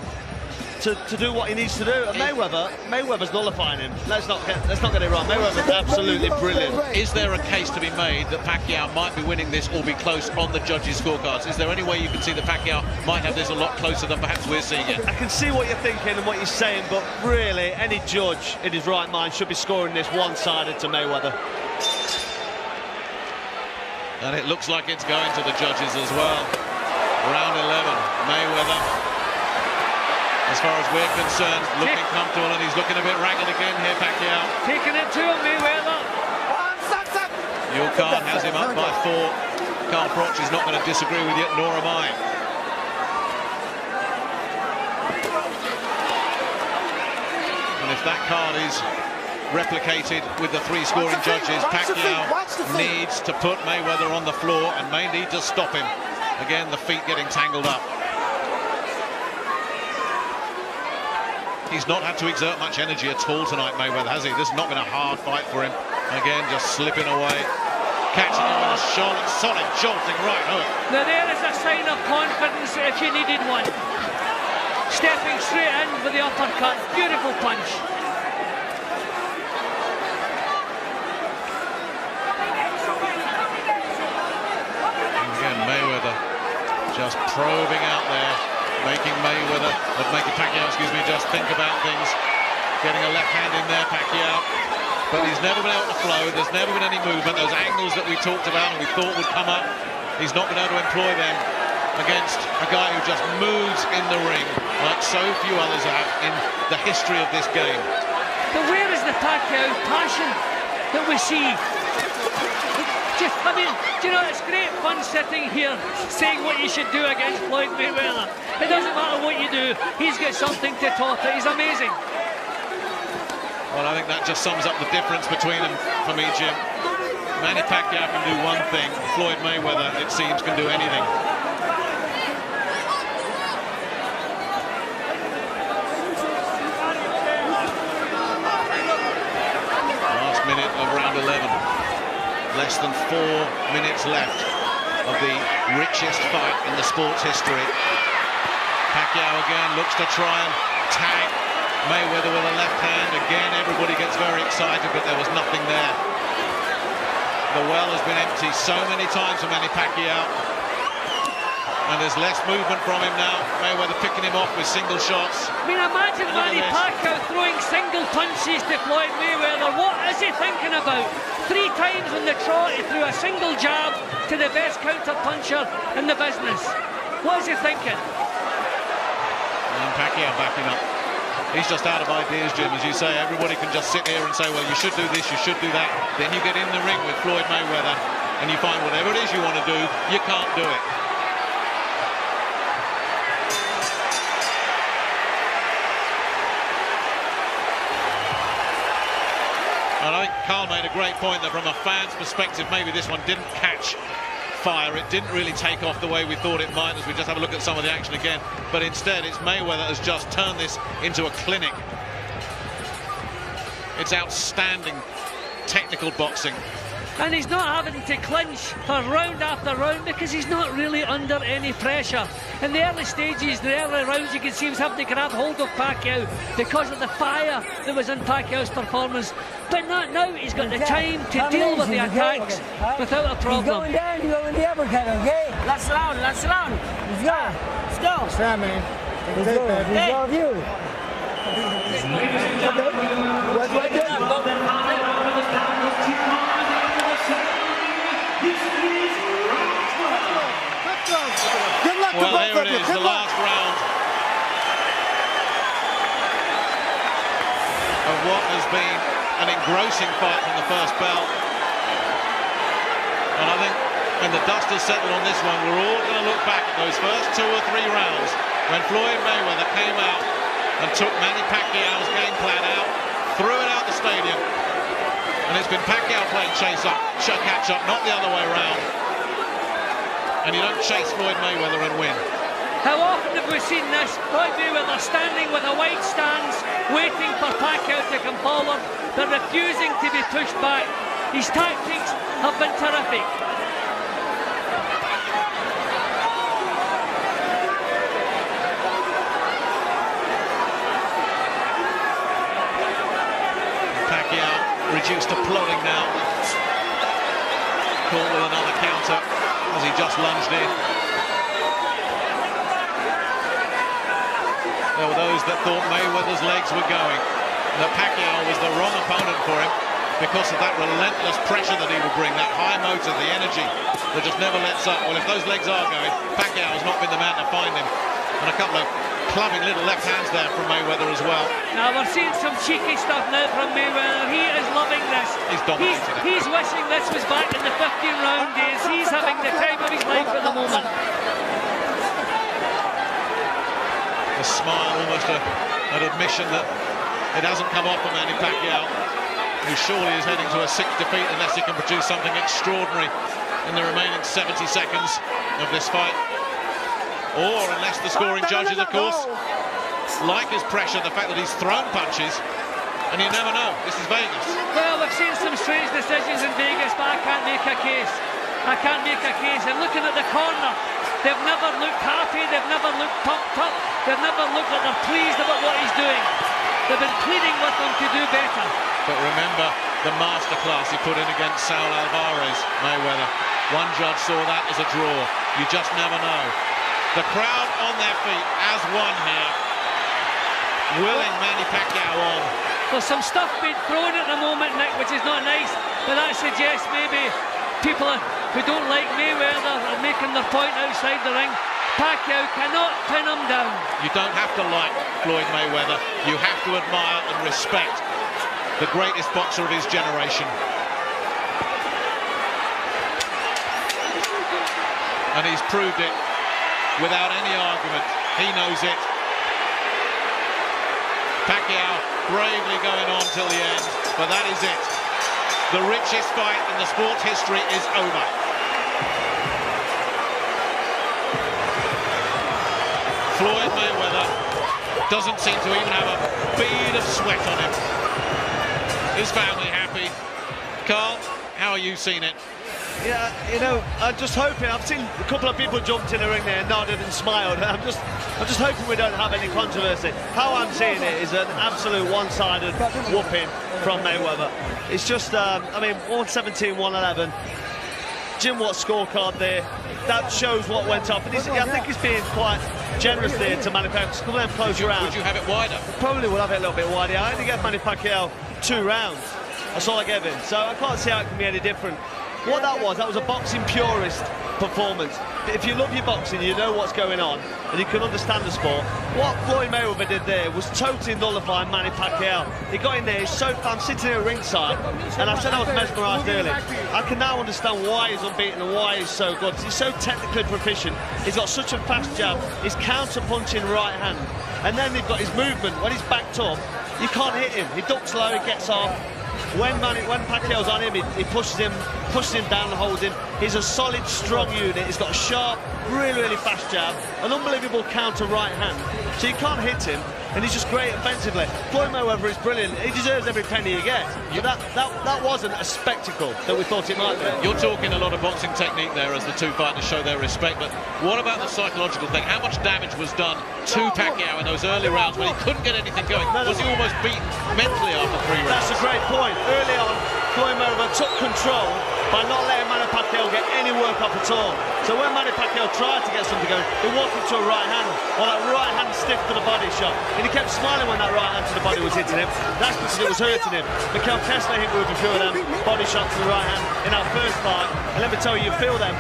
to do what he needs to do. And Mayweather's nullifying him. Let's not get it wrong. Mayweather's absolutely brilliant. Is there a case to be made that Pacquiao might be winning this or be close on the judges' scorecards? Is there any way you can see that Pacquiao might have this a lot closer than perhaps we're seeing it? I can see what you're thinking and what you're saying, but really, any judge in his right mind should be scoring this one-sided to Mayweather. And it looks like it's going to the judges as well. Round 11, Mayweather, as far as we're concerned, looking comfortable, and he's looking a bit ragged again here, Pacquiao. Taking it to him, Mayweather. Your card has him up by 4. Carl Froch is not going to disagree with you, nor am I. And if that card is replicated with the 3 scoring judges, Pacquiao needs to put Mayweather on the floor and may need to stop him. Again, the feet getting tangled up. He's not had to exert much energy at all tonight, Mayweather, has he? This has not been a hard fight for him. Again, just slipping away. Catching him with a solid jolting right hook. Now there is a sign of confidence if you needed one. Stepping straight in with the uppercut. Beautiful punch. And again, Mayweather just probing out there, making Pacquiao, just think about things. Getting a left hand in there, Pacquiao. But he's never been able to flow. There's never been any movement. Those angles that we talked about and we thought would come up, he's not been able to employ them against a guy who just moves in the ring like so few others have in the history of this game. But where is the Pacquiao passion that we see? I mean, do you know, it's great fun sitting here saying what you should do against Floyd Mayweather. It doesn't matter what you do, he's got something to top it. He's amazing. Well, I think that just sums up the difference between them for me, Jim. Manny Pacquiao can do one thing. Floyd Mayweather, it seems, can do anything. Last minute of round 11. Less than 4 minutes left of the richest fight in the sport's history. Pacquiao again looks to try and tag Mayweather with a left hand. Again, everybody gets very excited, but there was nothing there. The well has been empty so many times for Manny Pacquiao. And there's less movement from him now. Mayweather picking him off with single shots. I mean, imagine Manny Pacquiao throwing single punches to Floyd Mayweather. What is he thinking about? 3 times on the trot, he threw a single jab to the best counter-puncher in the business. What is he thinking? And Pacquiao backing up. He's just out of ideas, Jim, as you say. Everybody can just sit here and say, well, you should do this, you should do that. Then you get in the ring with Floyd Mayweather and you find whatever it is you want to do, you can't do it. And I think Carl made a great point that from a fan's perspective, maybe this one didn't catch fire. It didn't really take off the way we thought it might, as we just have a look at some of the action again. But instead, it's Mayweather has just turned this into a clinic. It's outstanding technical boxing. And he's not having to clinch for round after round because he's not really under any pressure. In the early stages, the early rounds, you can see he was having to grab hold of Pacquiao because of the fire that was in Pacquiao's performance. But not now. He's got the time to deal with the attacks without a problem. He's going down to go in the uppercut, okay? Last round. Let's go. Let's go. That's right, man. Let's go. Let's go with you. Well, here it is, the last round of what has been an engrossing fight from the first bell. And I think when the dust has settled on this one, we're all going to look back at those first 2 or 3 rounds when Floyd Mayweather came out and took Manny Pacquiao's game plan out, threw it out the stadium. And it's been Pacquiao playing catch up, not the other way around. And you don't chase Floyd Mayweather and win. How often have we seen this? Floyd Mayweather standing with a wide stance, waiting for Pacquiao to come forward, but refusing to be pushed back. His tactics have been terrific. Pacquiao reduced to plodding now. Caught with another counter as he just lunged in. There were those that thought Mayweather's legs were going, that Pacquiao was the wrong opponent for him because of that relentless pressure that he would bring, that high motor, the energy that just never lets up. Well, if those legs are going, Pacquiao has not been the man to find him. And a couple of clubbing little left hands there from Mayweather as well. Now we're seeing some cheeky stuff now from Mayweather. He is loving this. He's dominated it. He's wishing this was back in the 15-round days. He's having the time of his life at the moment. A smile, almost an admission that it hasn't come off for Manny Pacquiao, who surely is heading to a 6th defeat unless he can produce something extraordinary in the remaining 70 seconds of this fight. Or unless the scoring judges, of course, like his pressure, the fact that he's thrown punches, and you never know. This is Vegas. Well, we've seen some strange decisions in Vegas, but I can't make a case. I can't make a case. And looking at the corner, they've never looked happy, they've never looked pumped up, they've never looked like they're pleased about what he's doing. They've been pleading with him to do better. But remember the masterclass he put in against Saul Alvarez, Mayweather. One judge saw that as a draw. You just never know. The crowd on their feet as one here, willing Manny Pacquiao on. There's some stuff being thrown at the moment, Nick, which is not nice, but that suggests maybe people who don't like Mayweather are making their point outside the ring. Pacquiao cannot pin him down. You don't have to like Floyd Mayweather. You have to admire and respect the greatest boxer of his generation. And he's proved it without any argument. He knows it. Pacquiao bravely going on till the end, but that is it. The richest fight in the sport's history is over. Floyd Mayweather doesn't seem to even have a bead of sweat on him. His family happy. Carl, how are you seeing it? Yeah, you know, I'm just hoping. I've seen a couple of people jumped in the ring there, nodded and smiled. I'm just hoping we don't have any controversy. How I'm seeing it is an absolute one-sided whooping from Mayweather. It's just, I mean, 117, 111. Jim Watt's scorecard there, that shows what went up. And I think he's being quite generous there to Manny Pacquiao. Couple of them close rounds. Would you have it wider? Probably would have it a little bit wider. I only gave Manny Pacquiao 2 rounds. That's all I gave him. So I can't see how it can be any different. What that was a boxing purist performance. If you love your boxing, you know what's going on, and you can understand the sport. What Floyd Mayweather did there was totally nullifying Manny Pacquiao. He got in there, he's so I'm sitting here ringside, and I said I was mesmerised earlier. I can now understand why he's unbeaten and why he's so good. He's so technically proficient. He's got such a fast jab, his counter-punching right hand, and then they've got his movement. When he's backed up, you can't hit him. He ducks low, he gets off. When Pacquiao's on him, he pushes him down and holds him. He's a solid, strong unit. He's got a sharp, really, really fast jab, an unbelievable counter right hand. So you can't hit him, and he's just great offensively. Floyd Mayweather is brilliant. He deserves every penny he gets. But that wasn't a spectacle that we thought it might be. You're talking a lot of boxing technique there as the two fighters show their respect, but what about the psychological thing? How much damage was done to Pacquiao in those early rounds when he couldn't get anything going? Was he almost beaten mentally after 3 rounds? That's a great point. Early on, Floyd Mayweather took control by not letting Manny Pacquiao get any work up at all. So when Manny Pacquiao tried to get something going, he walked into a right hand, or that right hand stiff to the body shot, and he kept smiling when that right hand to the body was hitting him. That's because it was hurting him. Mikel Kessler hit with a few of them body shots to the right hand in our first fight, and let me tell you, you feel them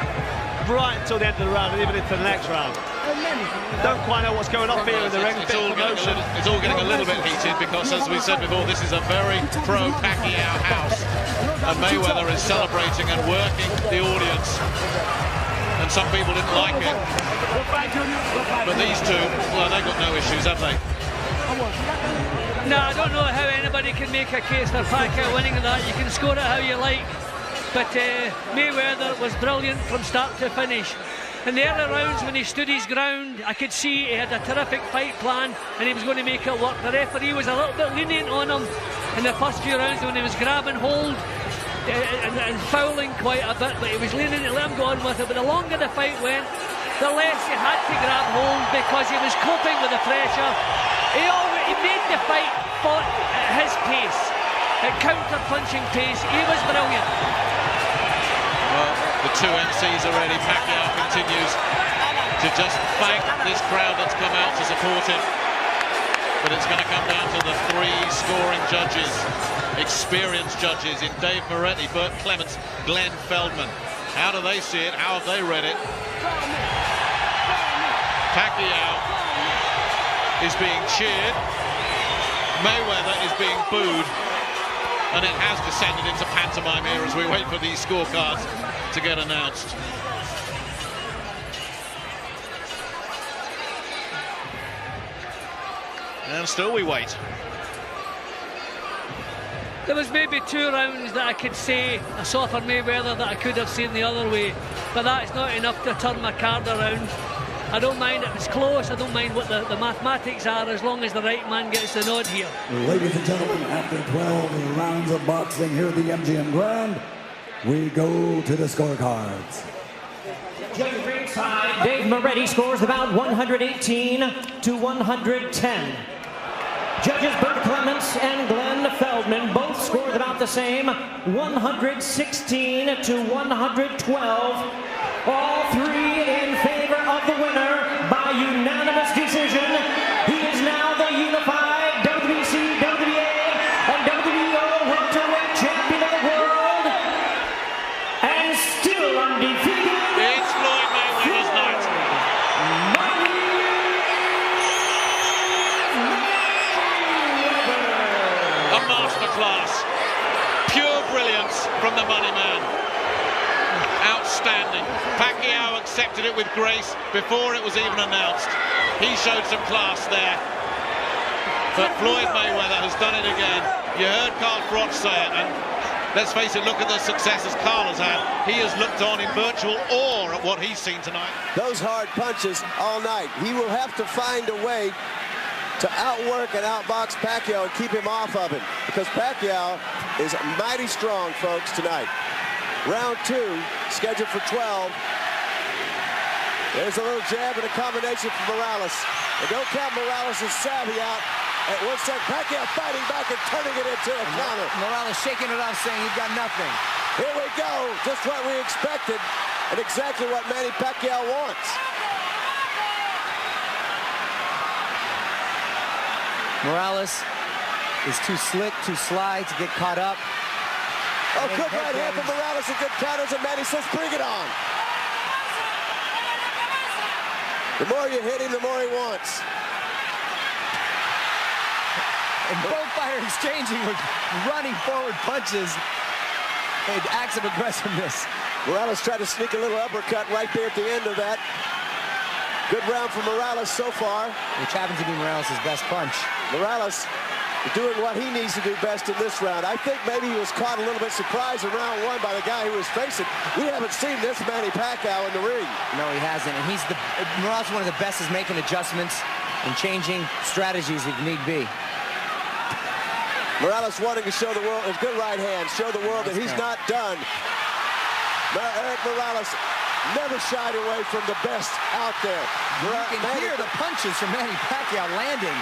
right until the end of the round and even into the next round. Don't quite know what's going on here in the ring. It's all getting a little bit heated because, as we said before, this is a very pro-Pacquiao house, and Mayweather is celebrating and working the audience, and some people didn't like it, but these two, well, they've got no issues, have they? No, I don't know how anybody can make a case for Pacquiao winning that. You can score it how you like, but Mayweather was brilliant from start to finish. In the early rounds, when he stood his ground, I could see he had a terrific fight plan and he was going to make it work. The referee was a little bit lenient on him in the first few rounds when he was grabbing hold and fouling quite a bit, but he was lenient to let him go on with it. But the longer the fight went, the less he had to grab hold because he was coping with the pressure. He made the fight at his pace, at counter-punching pace. He was brilliant. Well, the two MCs are ready. Pacquiao continues to just thank this crowd that's come out to support him. But it's going to come down to the 3 scoring judges, experienced judges in Dave Moretti, Burt Clements, Glenn Feldman. How do they see it? How have they read it? Pacquiao is being cheered. Mayweather is being booed. And it has descended into pantomime here as we wait for these scorecards to get announced. And still we wait. There was maybe 2 rounds that I could say I saw for Mayweather that I could have seen the other way, but that's not enough to turn my card around. I don't mind if it's close, I don't mind what the mathematics are, as long as the right man gets the nod here. Ladies and gentlemen, after 12 rounds of boxing here at the MGM Grand, we go to the scorecards. Judges ringside, Dave Moretti scores about 118 to 110. Judges Bert Clements and Glenn Feldman both scored about the same, 116 to 112. All three in favor of the winner by unanimous decision. He is now the unified WBC, WBA, and WBO welterweight champion of the world, and still undefeated. It's Floyd Mayweather's night. A masterclass. Pure brilliance from the money man. Outstanding. Pacquiao accepted it with grace before it was even announced. He showed some class there. But Floyd Mayweather has done it again. You heard Carl Froch say it, and let's face it, look at the successes Carl has had. He has looked on in virtual awe at what he's seen tonight. Those hard punches all night. He will have to find a way to outwork and outbox Pacquiao and keep him off of him, because Pacquiao is mighty strong, folks, tonight. Round 2, scheduled for 12. There's a little jab and a combination from Morales. And don't count Morales' savvy out. At one second, Pacquiao fighting back and turning it into a counter. Morales shaking it off, saying you've got nothing. Here we go, just what we expected, and exactly what Manny Pacquiao wants. Morales is too slick, too sly to get caught up. Oh, good right hand from Morales and good counters, and Manny says, bring it on. The more you hit him, the more he wants. And both fighters exchanging with running forward punches and acts of aggressiveness. Morales tried to sneak a little uppercut right there at the end of that. Good round for Morales so far. Which happens to be Morales' best punch. Morales doing what he needs to do best in this round. I think maybe he was caught a little bit surprised in round 1 by the guy who was facing. We haven't seen this Manny Pacquiao in the ring. No, he hasn't. And Morales is one of the best at making adjustments and changing strategies if need be. Morales wanting to show the world, his good right hand, show the world that he's not done. Eric Morales never shied away from the best out there. You can hear the punches from Manny Pacquiao landing.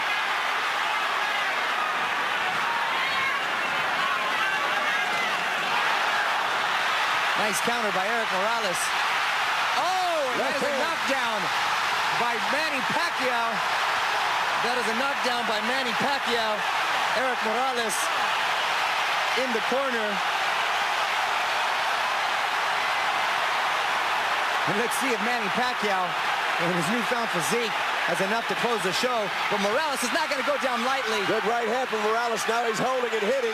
Nice counter by Eric Morales. Oh, that is a knockdown by Manny Pacquiao. That is a knockdown by Manny Pacquiao. Eric Morales in the corner. And let's see if Manny Pacquiao, with his newfound physique, has enough to close the show. But Morales is not going to go down lightly. Good right hand from Morales. Now he's holding and hitting.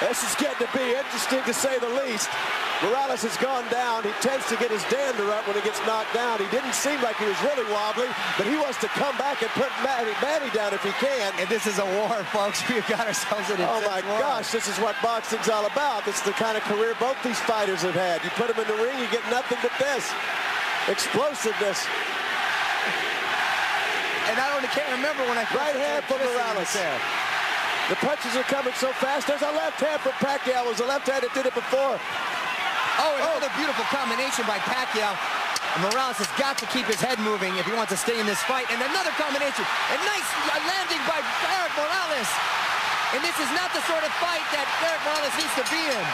This is getting to be interesting, to say the least. Morales has gone down. He tends to get his dander up when he gets knocked down. He didn't seem like he was really wobbly, but he wants to come back and put Manny down if he can. And this is a war, folks. We've got ourselves in a Oh my gosh, this is what boxing's all about. This is the kind of career both these fighters have had. You put them in the ring, you get nothing but this. Explosiveness. And I can't remember when I right hand from Morales. The punches are coming so fast. There's a left hand from Pacquiao. It was a left hand that did it before. Oh, another beautiful combination by Pacquiao. And Morales has got to keep his head moving if he wants to stay in this fight. And another combination. A nice landing by Eric Morales. And this is not the sort of fight that Eric Morales needs to be in.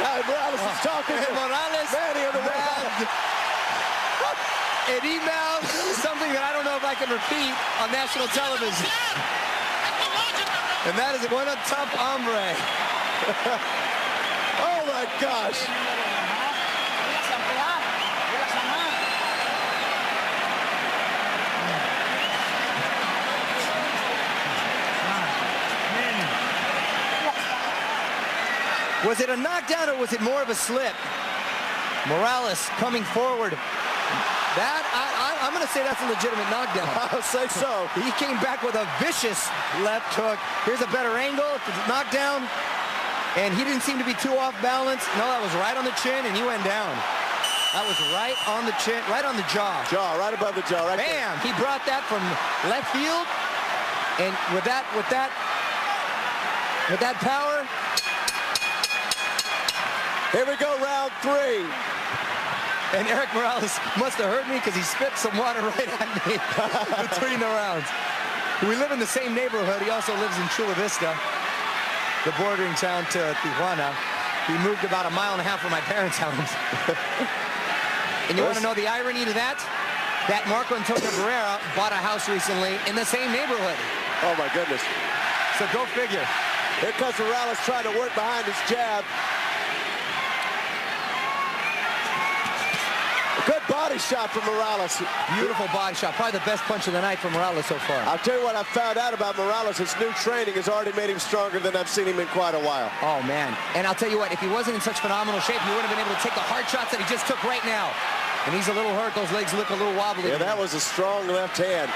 Now Morales is talking to Morales. Manny on the way. An email, something that I don't know if I can repeat on national television. And that is one a tough hombre. Oh my gosh. Was it a knockdown or was it more of a slip? Morales coming forward. I'm going to say that's a legitimate knockdown. I'll say so. He came back with a vicious left hook. Here's a better angle. Knockdown. And he didn't seem to be too off balance. No, that was right on the chin, and he went down. That was right on the chin, right on the jaw. Jaw, right above the jaw, right Bam! There. He brought that from left field, and with that power. Here we go, round 3. And Eric Morales must have heard me because he spit some water right at me between the rounds. We live in the same neighborhood. He also lives in Chula Vista, the bordering town to Tijuana. He moved about 1.5 miles from my parents' house. And you want to know the irony to that? That Marco Antonio Barrera bought a house recently in the same neighborhood. Oh, my goodness. So go figure. Here comes Morales trying to work behind his jab. Good body shot from Morales. Beautiful body shot. Probably the best punch of the night from Morales so far. I'll tell you what I found out about Morales. His new training has already made him stronger than I've seen him in quite a while. Oh, man. And I'll tell you what, if he wasn't in such phenomenal shape, he wouldn't have been able to take the hard shots that he just took right now. And he's a little hurt. Those legs look a little wobbly. Yeah, that was a strong left hand.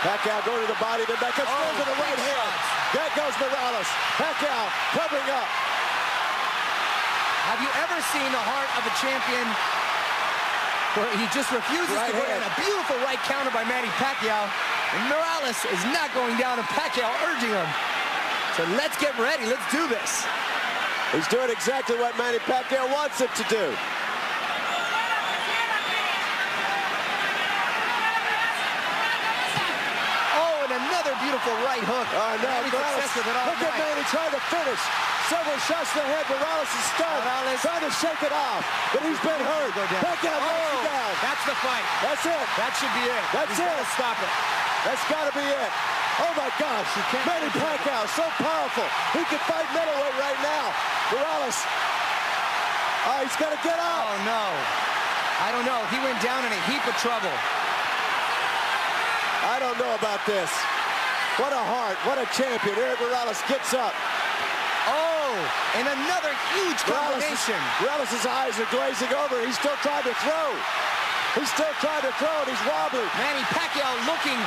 Pacquiao going to the body, then back up, to the right hand. That goes Morales. Pacquiao covering up. Have you ever seen the heart of a champion where he just refuses to put in a beautiful right counter by Manny Pacquiao, and Morales is not going down, and Pacquiao urging him. So let's get ready. Let's do this. He's doing exactly what Manny Pacquiao wants him to do. Oh, and another beautiful right hook. Oh, no, Morales, look at Manny trying to finish. Several shots to the head. Morales is stunned. Morales trying to shake it off, but he's been hurt. Pacquiao knocks him down. That's the fight. That's it. That should be it. That's it. Stop it. That's got to be it. Oh, my gosh. Manny Pacquiao, so powerful. He can fight middleweight right now. Morales. Oh, he's got to get up. Oh, no. I don't know. He went down in a heap of trouble. I don't know about this. What a heart. What a champion. Eric Morales gets up. Oh, and another huge combination. Morales' eyes are glazing over. He's still trying to throw. He's still trying to throw, and he's wobbly. Manny Pacquiao looking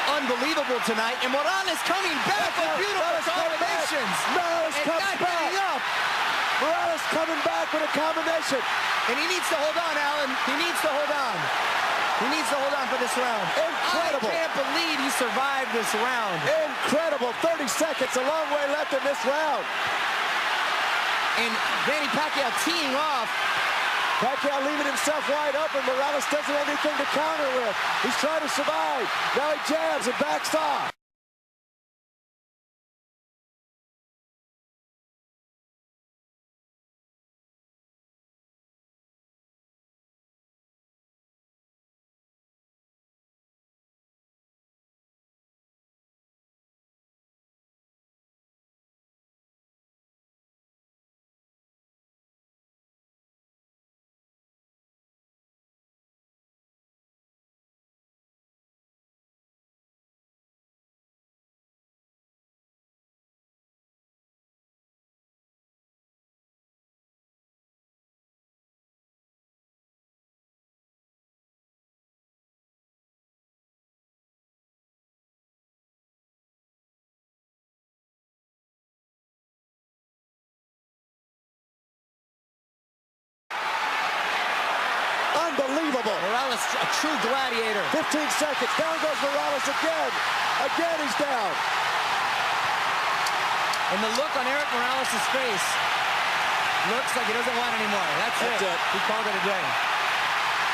unbelievable tonight, and Morales coming back with beautiful combinations. Morales comes back. Up. Morales coming back with a combination. And he needs to hold on, Alan. He needs to hold on. He needs to hold on for this round. Incredible. I can't believe he survived this round. Incredible. 30 seconds, a long way left in this round. And Manny Pacquiao teeing off. Pacquiao leaving himself wide open. Morales doesn't have anything to counter with. He's trying to survive. Now he jabs and backs off. Unbelievable. Morales, a true gladiator. 15 seconds. Down goes Morales again. Again, he's down. And the look on Eric Morales' face looks like he doesn't want anymore. That's it. He called it a day.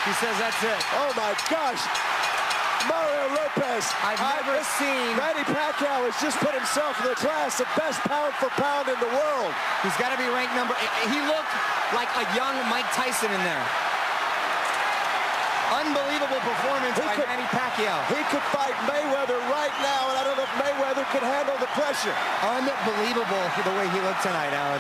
He says that's it. Oh, my gosh. Mario Lopez. I've never seen... Manny Pacquiao has just put himself in the class of best pound for pound in the world. He's got to be ranked number... He looked like a young Mike Tyson in there. Unbelievable performance by Manny Pacquiao. He could fight Mayweather right now, and I don't know if Mayweather could handle the pressure. Unbelievable for the way he looked tonight, Alan.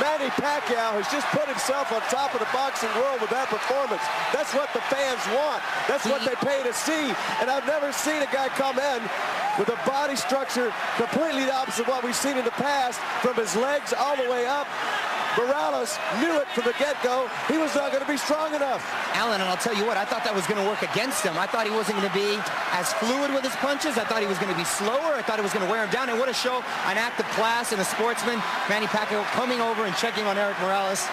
Manny Pacquiao has just put himself on top of the boxing world with that performance. That's what the fans want. That's what they pay to see. And I've never seen a guy come in with a body structure completely the opposite of what we've seen in the past, from his legs all the way up. Morales knew it from the get-go. He was not going to be strong enough. Alan, and I'll tell you what, I thought that was going to work against him. I thought he wasn't going to be as fluid with his punches. I thought he was going to be slower. I thought it was going to wear him down. And what a show, an act of class and a sportsman. Manny Pacquiao coming over and checking on Eric Morales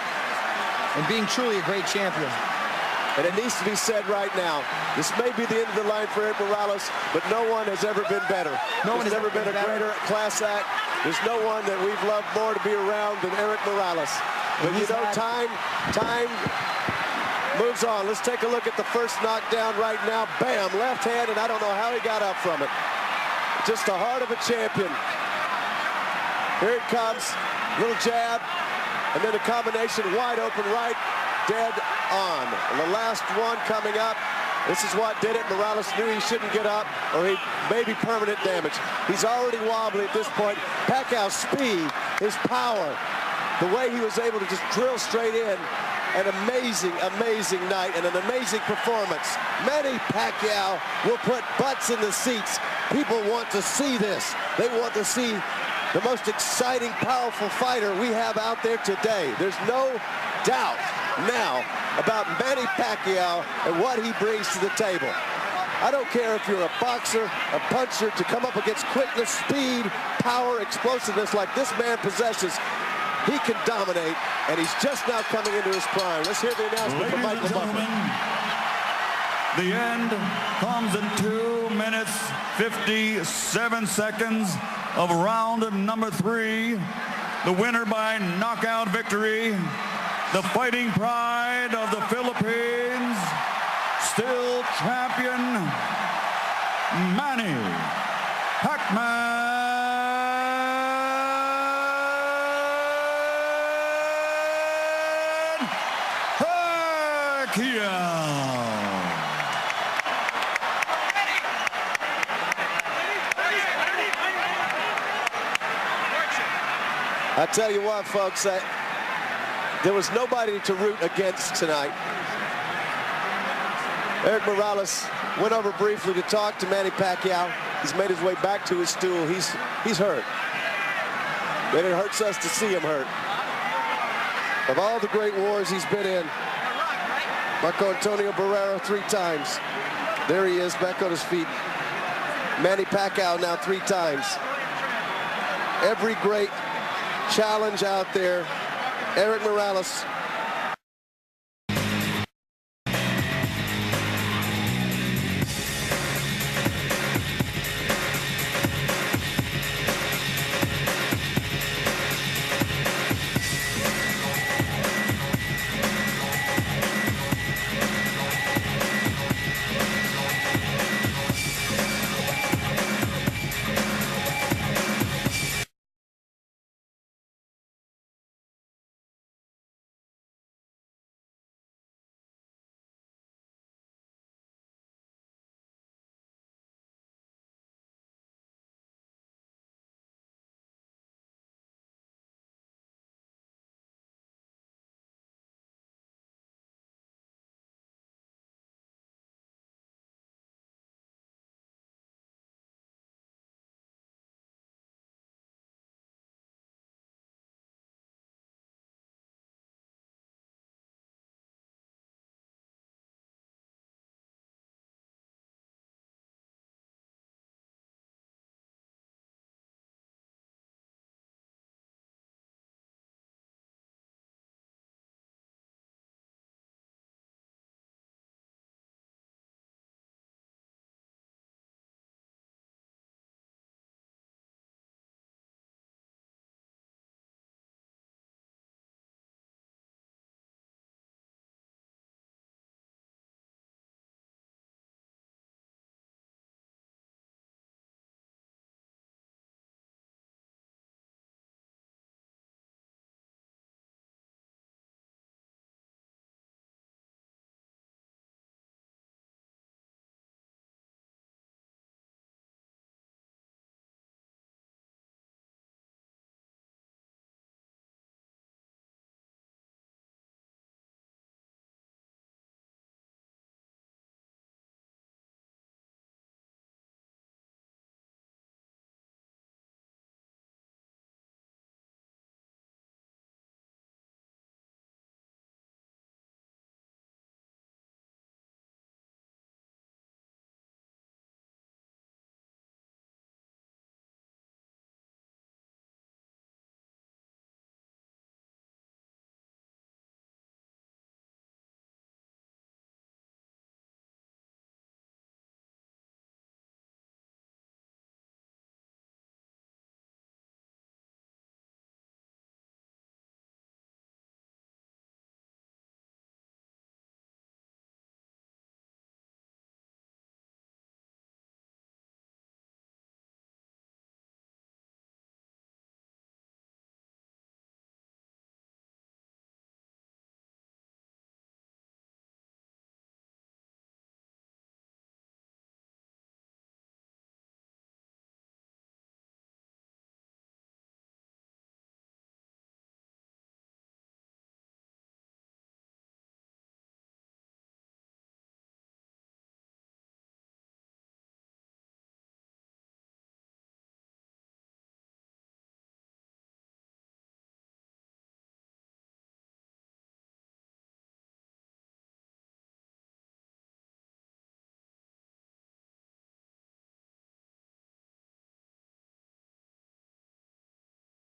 and being truly a great champion. And it needs to be said right now. This may be the end of the line for Eric Morales, but no one has ever been better. No one has ever been a greater class act. There's no one that we've loved more to be around than Eric Morales. But you know, time moves on. Let's take a look at the first knockdown right now. Bam, left hand, and I don't know how he got up from it. Just the heart of a champion. Here it comes, little jab, and then a combination wide open right, dead on. And the last one coming up. This is what did it. Morales knew he shouldn't get up, or he may be permanent damage. He's already wobbly at this point. Pacquiao's speed, his power, the way he was able to just drill straight in. An amazing, amazing night and an amazing performance. Manny Pacquiao will put butts in the seats. People want to see this. They want to see the most exciting, powerful fighter we have out there today. There's no doubt now about Manny Pacquiao and what he brings to the table. I don't care if you're a boxer, a puncher, to come up against quickness, speed, power, explosiveness like this man possesses. He can dominate, and he's just now coming into his prime. Let's hear the announcement from Michael Buffer. The end comes at 2 minutes, 57 seconds of round number 3. The winner by knockout victory, the fighting pride of the Philippines, still champion, Manny Pacquiao. I tell you what, folks, there was nobody to root against tonight. Eric Morales went over briefly to talk to Manny Pacquiao. He's made his way back to his stool. He's hurt. And it hurts us to see him hurt. Of all the great wars he's been in, Marco Antonio Barrera 3 times. There he is, back on his feet. Manny Pacquiao now 3 times. Every great challenge out there, Eric Morales